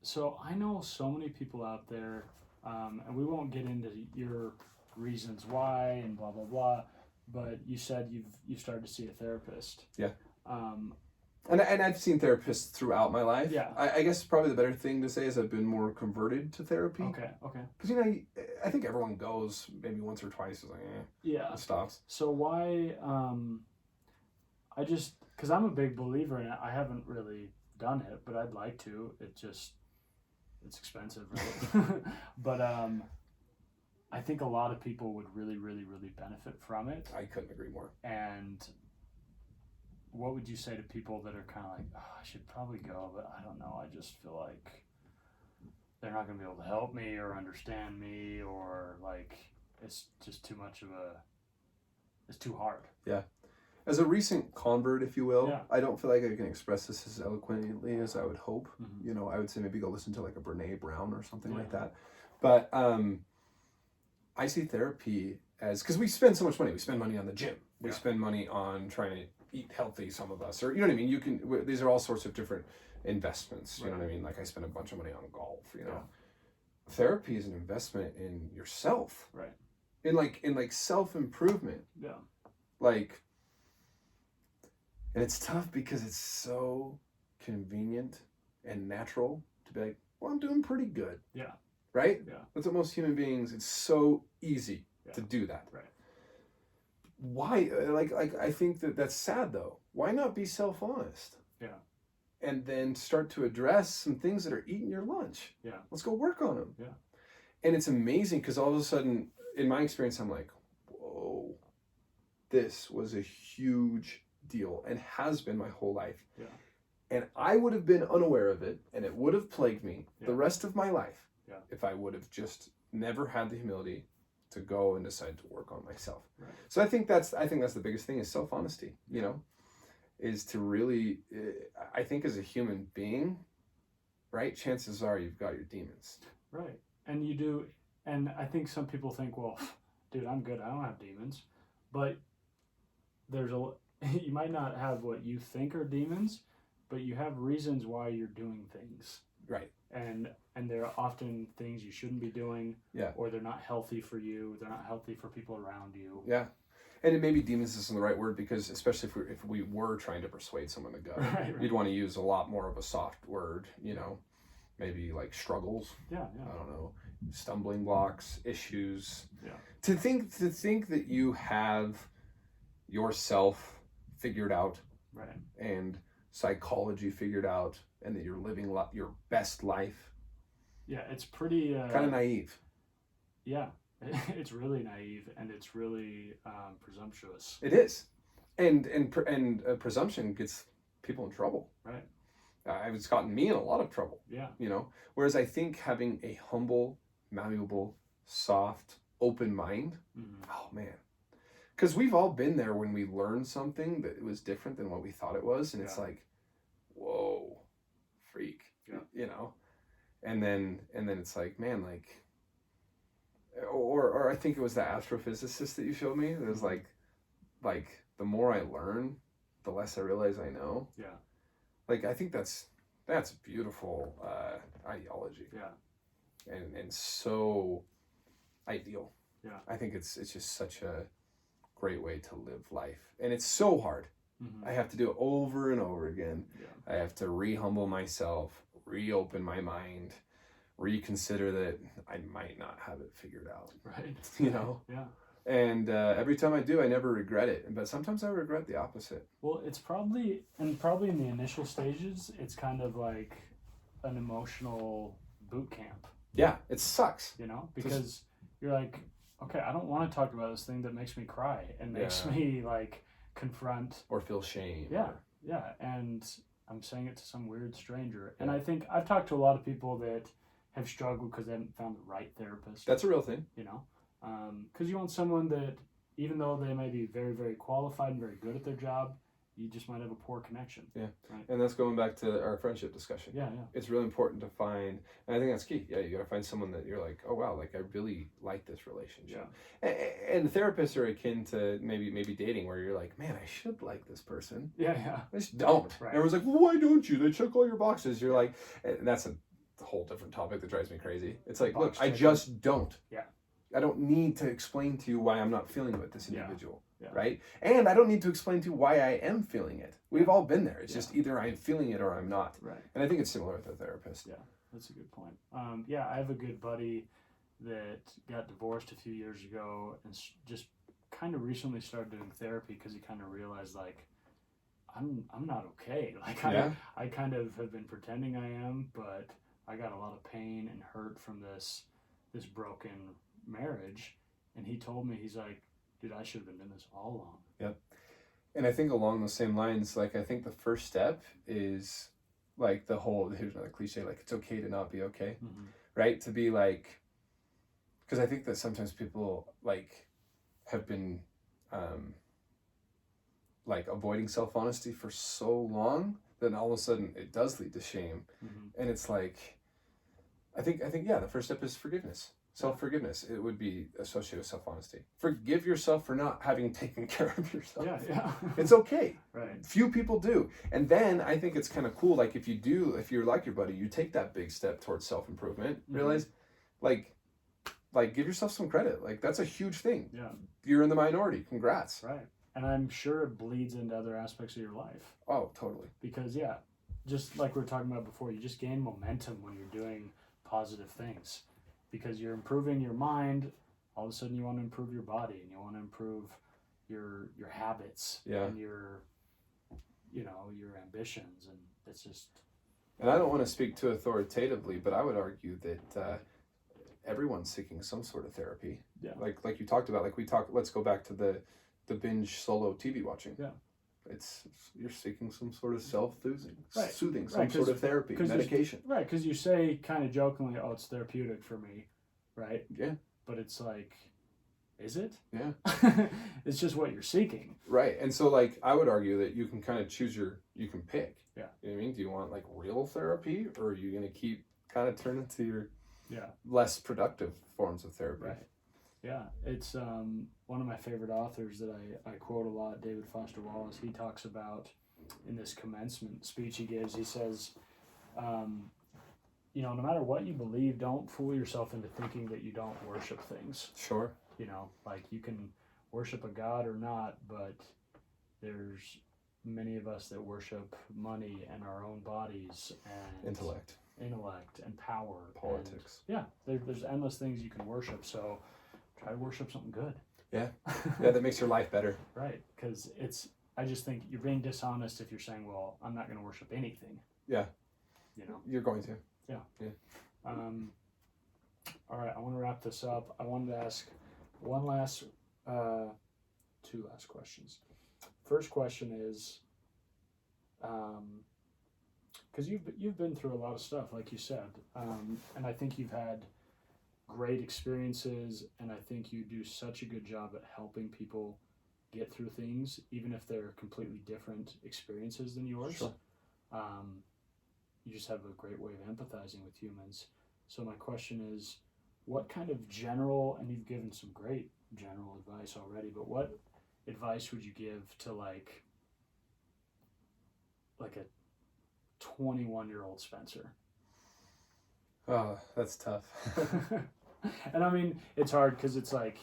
[SPEAKER 1] So I know so many people out there, and we won't get into your reasons why and blah blah blah. But you said you've started to see a therapist. Yeah.
[SPEAKER 2] And I've seen therapists throughout my life.
[SPEAKER 1] Yeah.
[SPEAKER 2] I guess probably the better thing to say is I've been more converted to therapy.
[SPEAKER 1] Okay.
[SPEAKER 2] Because I think everyone goes maybe once or twice. Is like, it stops.
[SPEAKER 1] So why? Because I'm a big believer in it. I haven't really done it, but I'd like to. It's expensive, right? But I think a lot of people would really, really, really benefit from it.
[SPEAKER 2] I couldn't agree more.
[SPEAKER 1] And what would you say to people that are kind of like, I should probably go, but I don't know. I just feel like they're not going to be able to help me or understand me, or like it's just too much of it's too hard.
[SPEAKER 2] Yeah. As a recent convert, if you will, I don't feel like I can express this as eloquently as I would hope. I would say maybe go listen to like a Brene Brown or something like that. But I see therapy as, because we spend so much money. We spend money on the gym. We spend money on trying to eat healthy, some of us. Or, you know what I mean? These are all sorts of different investments. You know what I mean? Like I spend a bunch of money on golf, Therapy is an investment in yourself.
[SPEAKER 1] Right.
[SPEAKER 2] In like self-improvement.
[SPEAKER 1] Yeah.
[SPEAKER 2] Like, and it's tough because it's so convenient and natural to be like, well, I'm doing pretty good.
[SPEAKER 1] Yeah.
[SPEAKER 2] Right?
[SPEAKER 1] Yeah.
[SPEAKER 2] That's what most human beings, it's so easy to do that.
[SPEAKER 1] Right.
[SPEAKER 2] Why? Like I think that's sad though. Why not be self-honest?
[SPEAKER 1] Yeah.
[SPEAKER 2] And then start to address some things that are eating your lunch.
[SPEAKER 1] Yeah.
[SPEAKER 2] Let's go work on them.
[SPEAKER 1] Yeah.
[SPEAKER 2] And it's amazing because all of a sudden, in my experience, I'm like, whoa, this was a huge deal and has been my whole life.
[SPEAKER 1] Yeah.
[SPEAKER 2] And I would have been unaware of it and it would have plagued me the rest of my life if I would have just never had the humility to go and decide to work on myself.
[SPEAKER 1] Right.
[SPEAKER 2] So I think that's the biggest thing is self-honesty, is to really, I think as a human being, right, chances are you've got your demons.
[SPEAKER 1] Right. And you do, and I think some people think, well, dude, I'm good, I don't have demons. But you might not have what you think are demons, but you have reasons why you're doing things.
[SPEAKER 2] Right.
[SPEAKER 1] And there are often things you shouldn't be doing. Yeah. Or they're not healthy for you. They're not healthy for people around you.
[SPEAKER 2] Yeah. And maybe demons isn't the right word because especially if we were trying to persuade someone to go, right. You'd want to use a lot more of a soft word, maybe like struggles.
[SPEAKER 1] Yeah.
[SPEAKER 2] I don't know, stumbling blocks, issues.
[SPEAKER 1] Yeah.
[SPEAKER 2] To think that you have yourself figured out,
[SPEAKER 1] right, and
[SPEAKER 2] psychology figured out, and that you're living your best life.
[SPEAKER 1] Yeah, it's pretty
[SPEAKER 2] kind of naive.
[SPEAKER 1] Yeah, it's really naive, and it's really presumptuous.
[SPEAKER 2] It is, and presumption gets people in trouble.
[SPEAKER 1] Right.
[SPEAKER 2] It's gotten me in a lot of trouble.
[SPEAKER 1] Yeah.
[SPEAKER 2] Whereas I think having a humble, malleable, soft, open mind. Oh man. Because we've all been there when we learned something that was different than what we thought it was, and it's like, whoa, freak, and then it's like, man, like, or I think it was the astrophysicist that you showed me. It was like the more I learn, the less I realize I know.
[SPEAKER 1] Yeah,
[SPEAKER 2] like I think that's a beautiful ideology.
[SPEAKER 1] Yeah,
[SPEAKER 2] and so ideal.
[SPEAKER 1] Yeah,
[SPEAKER 2] I think it's just such a great way to live life, and it's so hard. I have to do it over and over again. I have to re-humble myself, reopen my mind, reconsider that I might not have it figured out.
[SPEAKER 1] Right.
[SPEAKER 2] You know?
[SPEAKER 1] Yeah.
[SPEAKER 2] And every time I do, I never regret it. But sometimes I regret the opposite.
[SPEAKER 1] Well, it's probably in the initial stages, it's kind of like an emotional boot camp.
[SPEAKER 2] Yeah, it sucks.
[SPEAKER 1] You know, because you're like, okay, I don't want to talk about this thing that makes me cry and makes me like confront
[SPEAKER 2] or feel shame.
[SPEAKER 1] Yeah, yeah, and I'm saying it to some weird stranger. And I think I've talked to a lot of people that have struggled because they haven't found the right therapist.
[SPEAKER 2] That's a real thing.
[SPEAKER 1] You know, because you want someone that, even though they may be very, very qualified and very good at their job, you just might have a poor connection.
[SPEAKER 2] Yeah.
[SPEAKER 1] Right?
[SPEAKER 2] And that's going back to our friendship discussion.
[SPEAKER 1] Yeah.
[SPEAKER 2] It's really important to find, and I think that's key. Yeah, you got to find someone that you're like, oh wow, like I really like this relationship. Yeah. And therapists are akin to maybe dating, where you're like, man, I should like this person.
[SPEAKER 1] Yeah.
[SPEAKER 2] I just don't. Right. Everyone's like, well, why don't you? They check all your boxes. You're like, and that's a whole different topic that drives me crazy. It's like, look, I just don't.
[SPEAKER 1] Yeah.
[SPEAKER 2] I don't need to explain to you why I'm not feeling with this individual.
[SPEAKER 1] Yeah.
[SPEAKER 2] Right? And I don't need to explain to you why I am feeling it. We've all been there. It's just either I'm feeling it or I'm not.
[SPEAKER 1] Right.
[SPEAKER 2] And I think it's similar with a therapist.
[SPEAKER 1] Yeah, that's a good point. I have a good buddy that got divorced a few years ago and just kind of recently started doing therapy because he kind of realized, like, I'm not okay. Like, I kind of have been pretending I am, but I got a lot of pain and hurt from this broken marriage. And he told me, he's like, dude, I should have been doing this all along.
[SPEAKER 2] Yep. And I think along those same lines, like, I think the first step is like here's another cliche, like, it's okay to not be okay. Mm-hmm. Right? To be like, because I think that sometimes people like have been like avoiding self-honesty for so long, then all of a sudden it does lead to shame. Mm-hmm. And it's like, I think the first step is forgiveness. Self-forgiveness. It would be associated with self-honesty. Forgive yourself for not having taken care of yourself.
[SPEAKER 1] Yeah.
[SPEAKER 2] It's okay.
[SPEAKER 1] Right.
[SPEAKER 2] Few people do. And then I think it's kind of cool, like, if you're like your buddy, you take that big step towards self-improvement, realize, like give yourself some credit. Like, that's a huge thing.
[SPEAKER 1] Yeah.
[SPEAKER 2] You're in the minority. Congrats.
[SPEAKER 1] Right. And I'm sure it bleeds into other aspects of your life.
[SPEAKER 2] Oh, totally.
[SPEAKER 1] Because, just like we were talking about before, you just gain momentum when you're doing positive things. Because you're improving your mind, all of a sudden you want to improve your body and you want to improve your habits and your ambitions, and it's just.
[SPEAKER 2] And I don't want to speak too authoritatively, but I would argue that everyone's seeking some sort of therapy.
[SPEAKER 1] Yeah.
[SPEAKER 2] Like you talked about, let's go back to the binge solo TV watching.
[SPEAKER 1] Yeah.
[SPEAKER 2] You're seeking some sort of self-soothing,
[SPEAKER 1] soothing,
[SPEAKER 2] some sort of therapy, medication.
[SPEAKER 1] Right, because you say kind of jokingly, oh, it's therapeutic for me, right?
[SPEAKER 2] Yeah.
[SPEAKER 1] But it's like, is it?
[SPEAKER 2] Yeah.
[SPEAKER 1] It's just what you're seeking.
[SPEAKER 2] Right, and so, like, I would argue that you can kind of you can pick.
[SPEAKER 1] Yeah.
[SPEAKER 2] You know what I mean? Do you want, like, real therapy, or are you going to keep kind of turning to your less productive forms of therapy?
[SPEAKER 1] Right. Yeah, it's one of my favorite authors that I quote a lot, David Foster Wallace. He talks about, in this commencement speech he gives, he says, no matter what you believe, don't fool yourself into thinking that you don't worship things.
[SPEAKER 2] Sure.
[SPEAKER 1] Like, you can worship a god or not, but there's many of us that worship money and our own bodies and
[SPEAKER 2] intellect
[SPEAKER 1] and power,
[SPEAKER 2] politics.
[SPEAKER 1] And, there's endless things you can worship. So try to worship something good.
[SPEAKER 2] Yeah, that makes your life better.
[SPEAKER 1] Right, because I just think you're being dishonest if you're saying, well, I'm not going to worship anything.
[SPEAKER 2] Yeah. You're going to.
[SPEAKER 1] Yeah. All right, I want to wrap this up. I wanted to ask two last questions. First question is, because you've been through a lot of stuff, like you said, and I think you've had great experiences, and I think you do such a good job at helping people get through things, even if they're completely different experiences than yours.
[SPEAKER 2] Sure.
[SPEAKER 1] You just have a great way of empathizing with humans. So my question is, what kind of general, and you've given some great general advice already, but what advice would you give to like a 21-year-old Spencer?
[SPEAKER 2] Oh, that's tough.
[SPEAKER 1] And I mean, it's hard because it's like,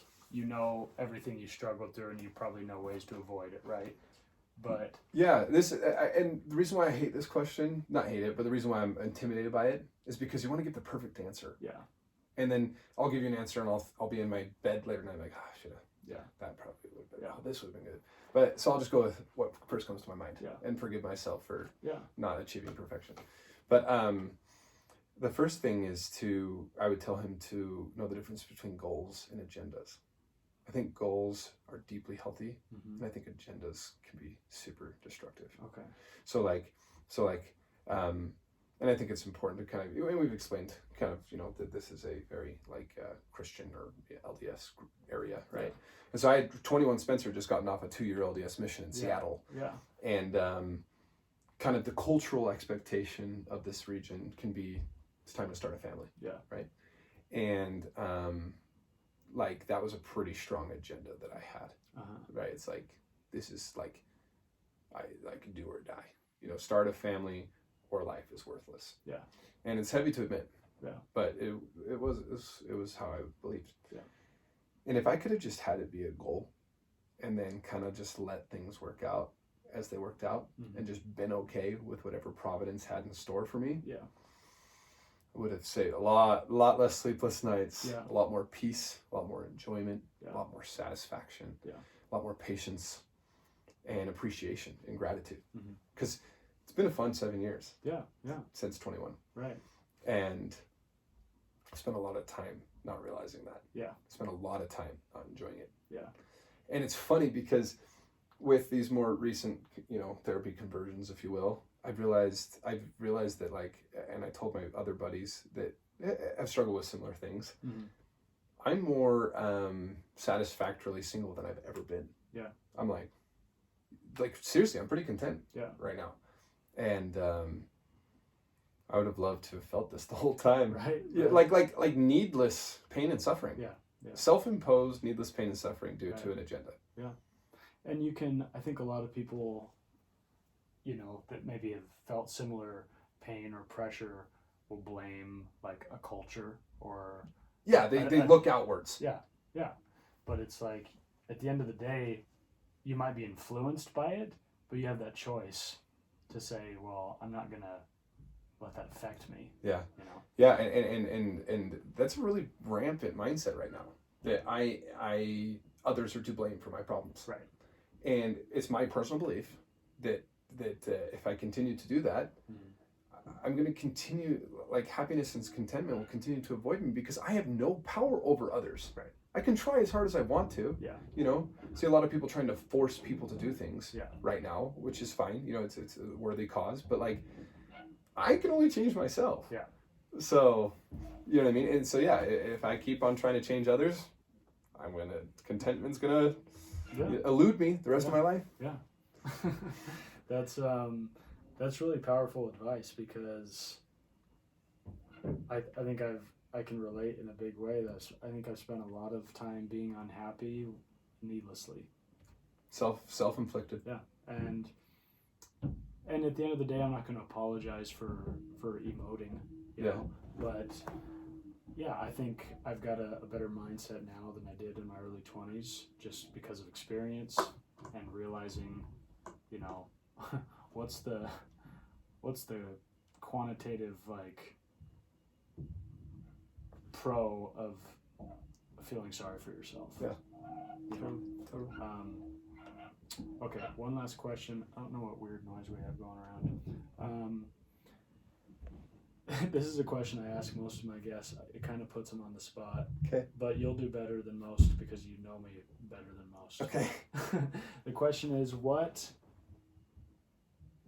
[SPEAKER 1] everything you struggled through and you probably know ways to avoid it, right? But
[SPEAKER 2] yeah, and the reason why I hate this question, not hate it, but the reason why I'm intimidated by it is because you want to get the perfect answer.
[SPEAKER 1] Yeah.
[SPEAKER 2] And then I'll give you an answer, and I'll be in my bed later tonight like, should have. Yeah, that probably would have been. Yeah, this would have been good. But so I'll just go with what first comes to my mind.
[SPEAKER 1] Yeah.
[SPEAKER 2] And forgive myself for
[SPEAKER 1] not
[SPEAKER 2] achieving perfection. But the first thing is I would tell him to know the difference between goals and agendas. I think goals are deeply healthy, and I think agendas can be super destructive.
[SPEAKER 1] Okay.
[SPEAKER 2] So and I think it's important to kind of, and we've explained kind of, that this is a very Christian or LDS area, right? Yeah. And so I had 21 Spencer just gotten off a 2-year LDS mission in Seattle. Yeah. And kind of the cultural expectation of this region can be, it's time to start a family. Yeah. Right. And that was a pretty strong agenda that I had. Right. It's like, this is like, I can do or die, start a family or life is worthless. Yeah. And it's heavy to admit. Yeah. But it was how I believed. Yeah. And if I could have just had it be a goal and then kind of just let things work out as they worked out and just been okay with whatever Providence had in store for me. Yeah. I would have saved a lot less sleepless nights, a lot more peace, a lot more enjoyment, a lot more satisfaction, a lot more patience and appreciation and gratitude. Because it's been a fun 7 years. Yeah. Since 21. Right. And I spent a lot of time not realizing that. Yeah. I spent a lot of time not enjoying it. Yeah. And it's funny because with these more recent, therapy conversions, if you will, I've realized that and I told my other buddies that I've struggled with similar things. I'm more satisfactorily single than I've ever been. Yeah. I'm like seriously, I'm pretty content right now. And I would have loved to have felt this the whole time. Right. Yeah, like needless pain and suffering. Yeah. Self-imposed needless pain and suffering due to an agenda. Yeah.
[SPEAKER 1] And I think a lot of people, that maybe have felt similar pain or pressure will blame a culture or...
[SPEAKER 2] Yeah, they look outwards.
[SPEAKER 1] Yeah, yeah. But it's like, at the end of the day, you might be influenced by it, but you have that choice to say, well, I'm not going to let that affect me. Yeah.
[SPEAKER 2] Yeah, and that's a really rampant mindset right now. That others are to blame for my problems. Right. And it's my personal belief that if I continue to do that, I'm going to continue, happiness and contentment will continue to avoid me because I have no power over others. Right. I can try as hard as I want to. Yeah. See a lot of people trying to force people to do things right now, which is fine. It's a worthy cause, but I can only change myself. Yeah. So, you know what I mean? And so, if I keep on trying to change others, contentment's gonna elude me the rest of my life.
[SPEAKER 1] Yeah. That's really powerful advice because I think I can relate in a big way. I think I've spent a lot of time being unhappy needlessly.
[SPEAKER 2] Self-inflicted.
[SPEAKER 1] Yeah. And at the end of the day, I'm not going to apologize for emoting, you know, but I think I've got a better mindset now than I did in my early 20s just because of experience and realizing, what's the quantitative pro of feeling sorry for yourself. Yeah. Totally. Okay, one last question. I don't know what weird noise we have going around. This is a question I ask most of my guests. It kind of puts them on the spot. Okay. But you'll do better than most because you know me better than most. Okay. The question is,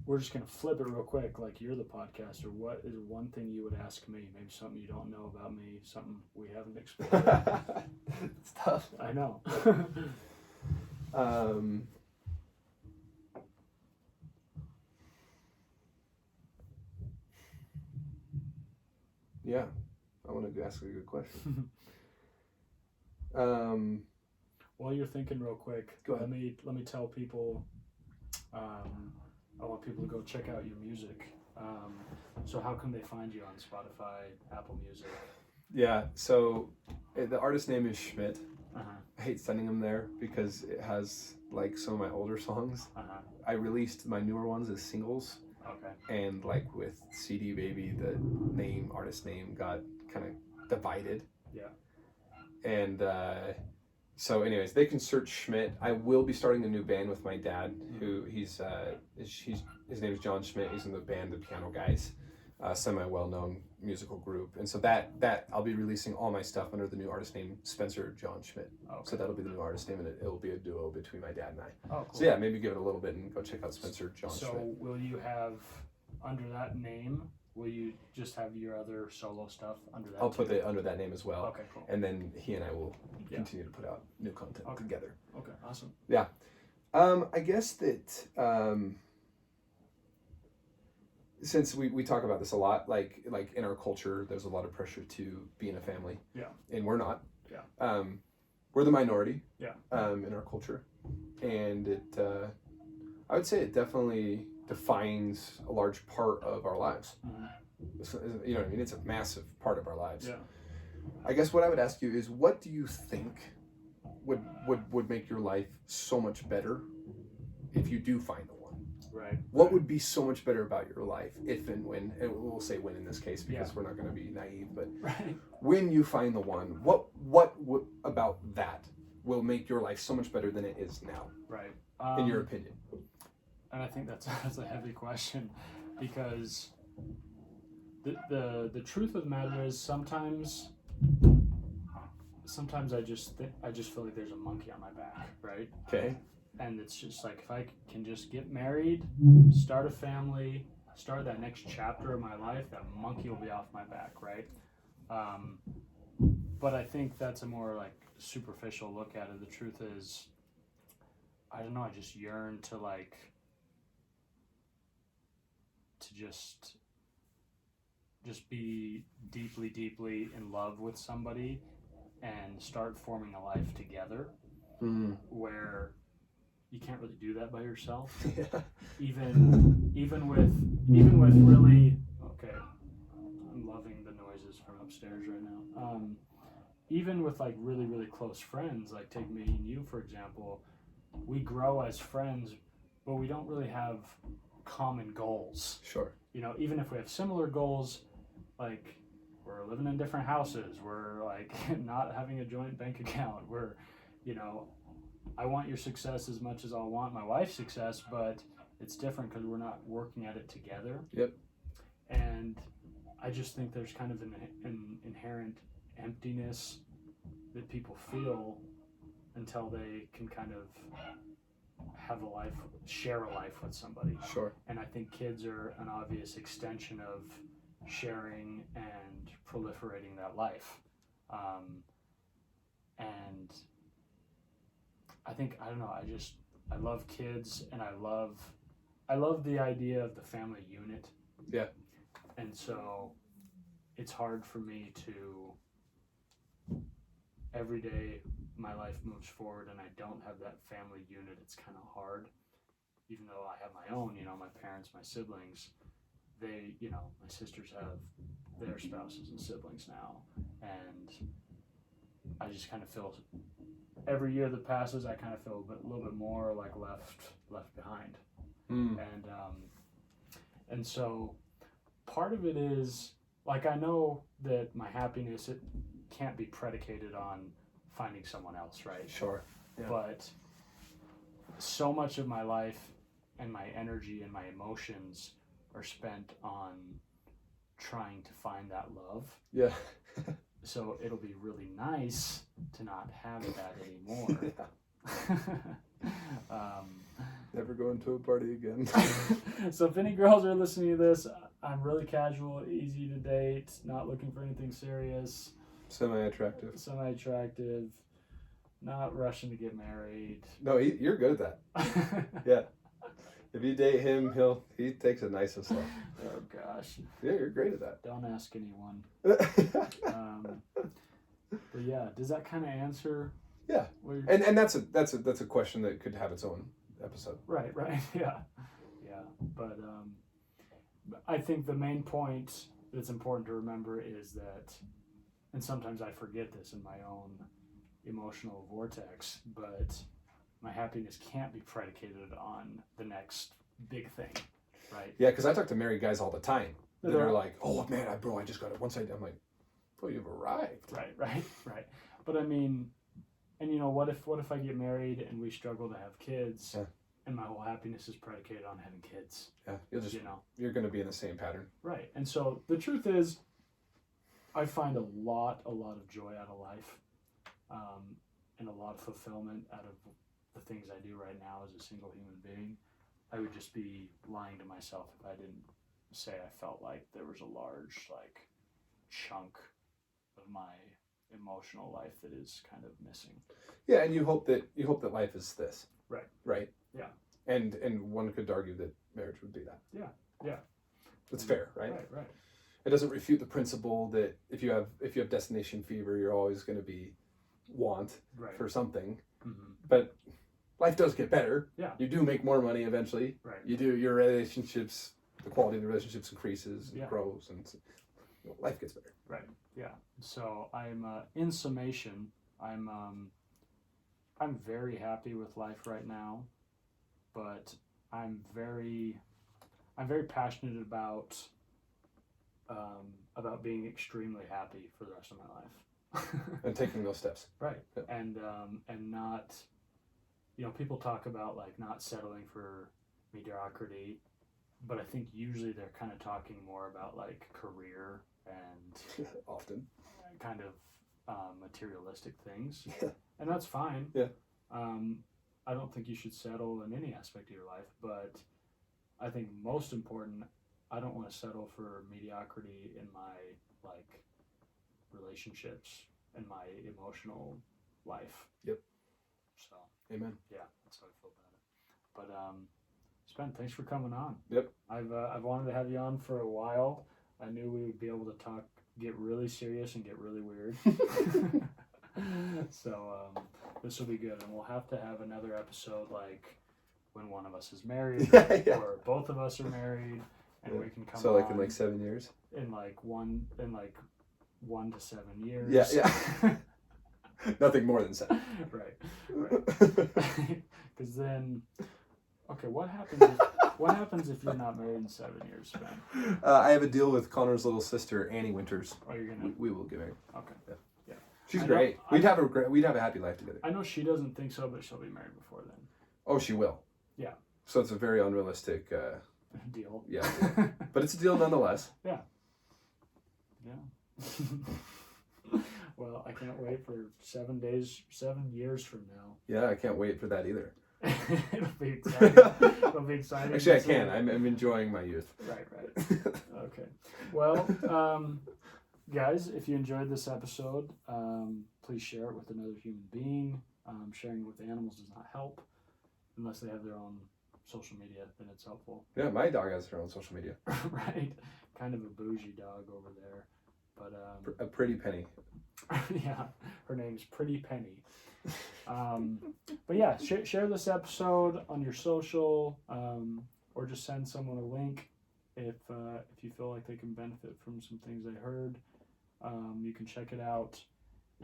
[SPEAKER 1] we're just going to flip it real quick, like you're the podcaster. What is one thing you would ask me? Maybe something you don't know about me, something we haven't explored.
[SPEAKER 2] It's tough.
[SPEAKER 1] I know.
[SPEAKER 2] Yeah, I want to ask a good question.
[SPEAKER 1] While you're thinking real quick, go ahead. Let me tell people, I want people to go check out your music. So how can they find you on Spotify, Apple Music?
[SPEAKER 2] Yeah, so the artist name is Schmidt, I hate sending them there because it has like some of my older songs. I released my newer ones as singles.
[SPEAKER 1] Okay.
[SPEAKER 2] And like with CD Baby, the artist name got kind of divided.
[SPEAKER 1] Yeah.
[SPEAKER 2] And so anyways, they can search Schmidt. I will be starting a new band with my dad, who his name is John Schmidt. He's in the band The Piano Guys, semi well-known musical group. And so that I'll be releasing all my stuff under the new artist name Spencer John Schmidt.
[SPEAKER 1] Okay.
[SPEAKER 2] So that'll be the new artist name, and it'll be a duo between my dad and I.
[SPEAKER 1] Oh, cool.
[SPEAKER 2] So yeah, maybe give it a little bit and go check out Spencer John Schmidt.
[SPEAKER 1] So will you have, under that name, will you just have your other solo stuff under that?
[SPEAKER 2] I'll put it under that name as well.
[SPEAKER 1] Okay, cool.
[SPEAKER 2] And then he and I will continue to put out new content together.
[SPEAKER 1] Okay, awesome.
[SPEAKER 2] Yeah. I guess that since we talk about this a lot, like in our culture, there's a lot of pressure to be in a family.
[SPEAKER 1] Yeah.
[SPEAKER 2] And we're not.
[SPEAKER 1] Yeah.
[SPEAKER 2] We're the minority.
[SPEAKER 1] Yeah.
[SPEAKER 2] In our culture. And it, I would say it definitely defines a large part of our lives.
[SPEAKER 1] Mm-hmm.
[SPEAKER 2] You know what I mean? It's a massive part of our lives.
[SPEAKER 1] Yeah.
[SPEAKER 2] I guess what I would ask you is, what do you think would make your life so much better if you do find the one?
[SPEAKER 1] Right.
[SPEAKER 2] What would be so much better about your life if and when, and we'll say when in this case because we're not going to be naive, but when you find the one, what about that will make your life so much better than it is now?
[SPEAKER 1] Right.
[SPEAKER 2] In your opinion?
[SPEAKER 1] And I think that's a heavy question, because the truth of the matter is sometimes I just feel like there's a monkey on my back, right?
[SPEAKER 2] Okay.
[SPEAKER 1] And it's just like, if I can just get married, start a family, start that next chapter of my life, that monkey will be off my back, right? But I think that's a more like superficial look at it. The truth is, I don't know, I just yearn to just be deeply in love with somebody and start forming a life together, where you can't really do that by yourself.
[SPEAKER 2] Yeah.
[SPEAKER 1] Even with really, okay, I'm loving the noises from upstairs right now. Even with like really close friends, like take me and you for example, we grow as friends, but we don't really have common goals.
[SPEAKER 2] Sure.
[SPEAKER 1] You know, even if we have similar goals, like we're living in different houses, we're like not having a joint bank account, we're, you know, I want your success as much as I want my wife's success, but it's different because we're not working at it together.
[SPEAKER 2] Yep.
[SPEAKER 1] And I just think there's kind of an inherent emptiness that people feel until they can kind of have a life, share a life with somebody.
[SPEAKER 2] Sure. And
[SPEAKER 1] I think kids are an obvious extension of sharing and proliferating that life. And I think, I don't know, I love kids, and I love the idea of the family unit.
[SPEAKER 2] Yeah.
[SPEAKER 1] And so it's hard for me to, every day my life moves forward and I don't have that family unit, it's kind of hard. Even though I have my own, you know, my parents, my siblings, they, you know, my sisters have their spouses and siblings now. And I just kind of feel, every year that passes, I kind of feel a little bit more like left behind. And so part of it is, like, I know that my happiness, it can't be predicated on finding someone else, right?
[SPEAKER 2] Sure. Yeah.
[SPEAKER 1] But so much of my life and my energy and my emotions are spent on trying to find that love.
[SPEAKER 2] Yeah.
[SPEAKER 1] So it'll be really nice to not have that anymore.
[SPEAKER 2] Never going to a party again.
[SPEAKER 1] So if any girls are listening to this, I'm really casual, easy to date, not looking for anything serious.
[SPEAKER 2] Semi-attractive,
[SPEAKER 1] not rushing to get married.
[SPEAKER 2] No, you're good at that. Yeah. If you date him, he takes it nice and slow.
[SPEAKER 1] Oh gosh.
[SPEAKER 2] Yeah, you're great at that.
[SPEAKER 1] Don't ask anyone. But yeah, does that kind of answer?
[SPEAKER 2] Yeah. And that's a question that could have its own episode.
[SPEAKER 1] Right. Yeah. But I think the main point that's important to remember is that, and sometimes I forget this in my own emotional vortex, but my happiness can't be predicated on the next big thing, right?
[SPEAKER 2] Yeah, because I talk to married guys all the time that are like, oh man, I just got it once. I'm like, bro, you've arrived.
[SPEAKER 1] Right. But I mean, and you know, what if I get married and we struggle to have kids, and my whole happiness is predicated on having kids?
[SPEAKER 2] Yeah, you're going to be in the same pattern.
[SPEAKER 1] Right. And so the truth is, I find a lot of joy out of life, and a lot of fulfillment out of the things I do right now as a single human being. I would just be lying to myself if I didn't say I felt like there was a large chunk of my emotional life that is kind of missing.
[SPEAKER 2] Yeah, and you hope that life is this. Right.
[SPEAKER 1] Yeah.
[SPEAKER 2] And one could argue that marriage would be that.
[SPEAKER 1] Yeah.
[SPEAKER 2] That's fair, right?
[SPEAKER 1] Right.
[SPEAKER 2] It doesn't refute the principle that if you have destination fever, you're always going to be want for something. Mm-hmm. But life does get better.
[SPEAKER 1] Yeah.
[SPEAKER 2] You do make more money eventually.
[SPEAKER 1] Right.
[SPEAKER 2] You do, your relationships, the quality of the relationships increases and grows, and life gets better.
[SPEAKER 1] Right. Yeah. So I'm in summation, I'm very happy with life right now, but I'm very passionate about being extremely happy for the rest of my life.
[SPEAKER 2] And taking those steps.
[SPEAKER 1] Right. Yeah. And not, people talk about not settling for mediocrity, but I think usually they're kind of talking more about career and
[SPEAKER 2] often
[SPEAKER 1] kind of materialistic things.
[SPEAKER 2] Yeah.
[SPEAKER 1] And that's fine.
[SPEAKER 2] Yeah.
[SPEAKER 1] I don't think you should settle in any aspect of your life, but I think most important, I don't want to settle for mediocrity in my relationships and my emotional life.
[SPEAKER 2] Yep.
[SPEAKER 1] So.
[SPEAKER 2] Amen.
[SPEAKER 1] Yeah, that's how I feel about it. But Spen, thanks for coming on.
[SPEAKER 2] Yep.
[SPEAKER 1] I've wanted to have you on for a while. I knew we would be able to get really serious and get really weird. So this will be good, and we'll have to have another episode when one of us is married, or both of us are married, and we can come.
[SPEAKER 2] So
[SPEAKER 1] on
[SPEAKER 2] in 7 years.
[SPEAKER 1] In 1 to 7 years.
[SPEAKER 2] Yeah. Nothing more than 7.
[SPEAKER 1] Right. Because then, okay, what happens if you're not married in 7 years, Ben?
[SPEAKER 2] I have a deal with Connor's little sister, Annie Winters.
[SPEAKER 1] Oh, you're gonna.
[SPEAKER 2] We will get married.
[SPEAKER 1] Okay.
[SPEAKER 2] Yeah.
[SPEAKER 1] She's
[SPEAKER 2] great. We'd have a happy life together.
[SPEAKER 1] I know she doesn't think so, but she'll be married before then.
[SPEAKER 2] Oh, she will.
[SPEAKER 1] Yeah.
[SPEAKER 2] So it's a very unrealistic
[SPEAKER 1] deal.
[SPEAKER 2] Yeah. But it's a deal nonetheless.
[SPEAKER 1] Yeah. Well, I can't wait for 7 years from now.
[SPEAKER 2] Yeah, I can't wait for that either.
[SPEAKER 1] It'll be exciting.
[SPEAKER 2] Actually, I can. I'm enjoying my youth.
[SPEAKER 1] Right. Okay. Well, guys, if you enjoyed this episode, please share it with another human being. Sharing it with animals does not help unless they have their own social media, then it's helpful.
[SPEAKER 2] Yeah, my dog has her own social media.
[SPEAKER 1] Right. Kind of a bougie dog over there. But
[SPEAKER 2] a pretty penny.
[SPEAKER 1] Yeah, her name's Pretty Penny. But yeah, share this episode on your social, or just send someone a link if you feel like they can benefit from some things they heard. You can check it out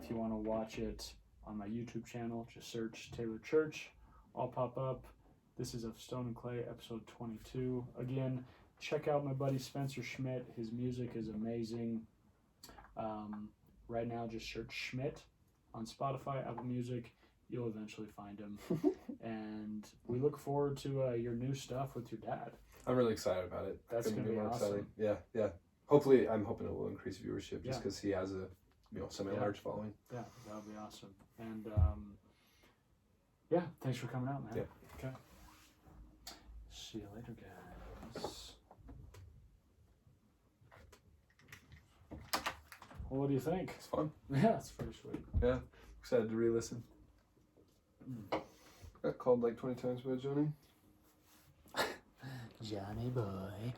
[SPEAKER 1] if you want to watch it on my YouTube channel. Just search Taylor Church. I'll pop up. This is Of Stone and Clay, episode 22. Again, check out my buddy Spencer Schmidt. His music is amazing. Right now, just search Schmidt on Spotify, Apple Music. You'll eventually find him. And we look forward to your new stuff with your dad.
[SPEAKER 2] I'm really excited about it.
[SPEAKER 1] That's going to be awesome.
[SPEAKER 2] Exciting. Yeah. Hopefully, I'm hoping it will increase viewership just because he has a semi-large following.
[SPEAKER 1] Yeah, that would be awesome. And thanks for coming out, man.
[SPEAKER 2] Yeah.
[SPEAKER 1] Okay. See you later, guys. Well, what do you think?
[SPEAKER 2] It's fun.
[SPEAKER 1] Yeah, it's pretty sweet.
[SPEAKER 2] Yeah, excited to re-listen. Got called 20 times by Johnny.
[SPEAKER 1] Johnny boy.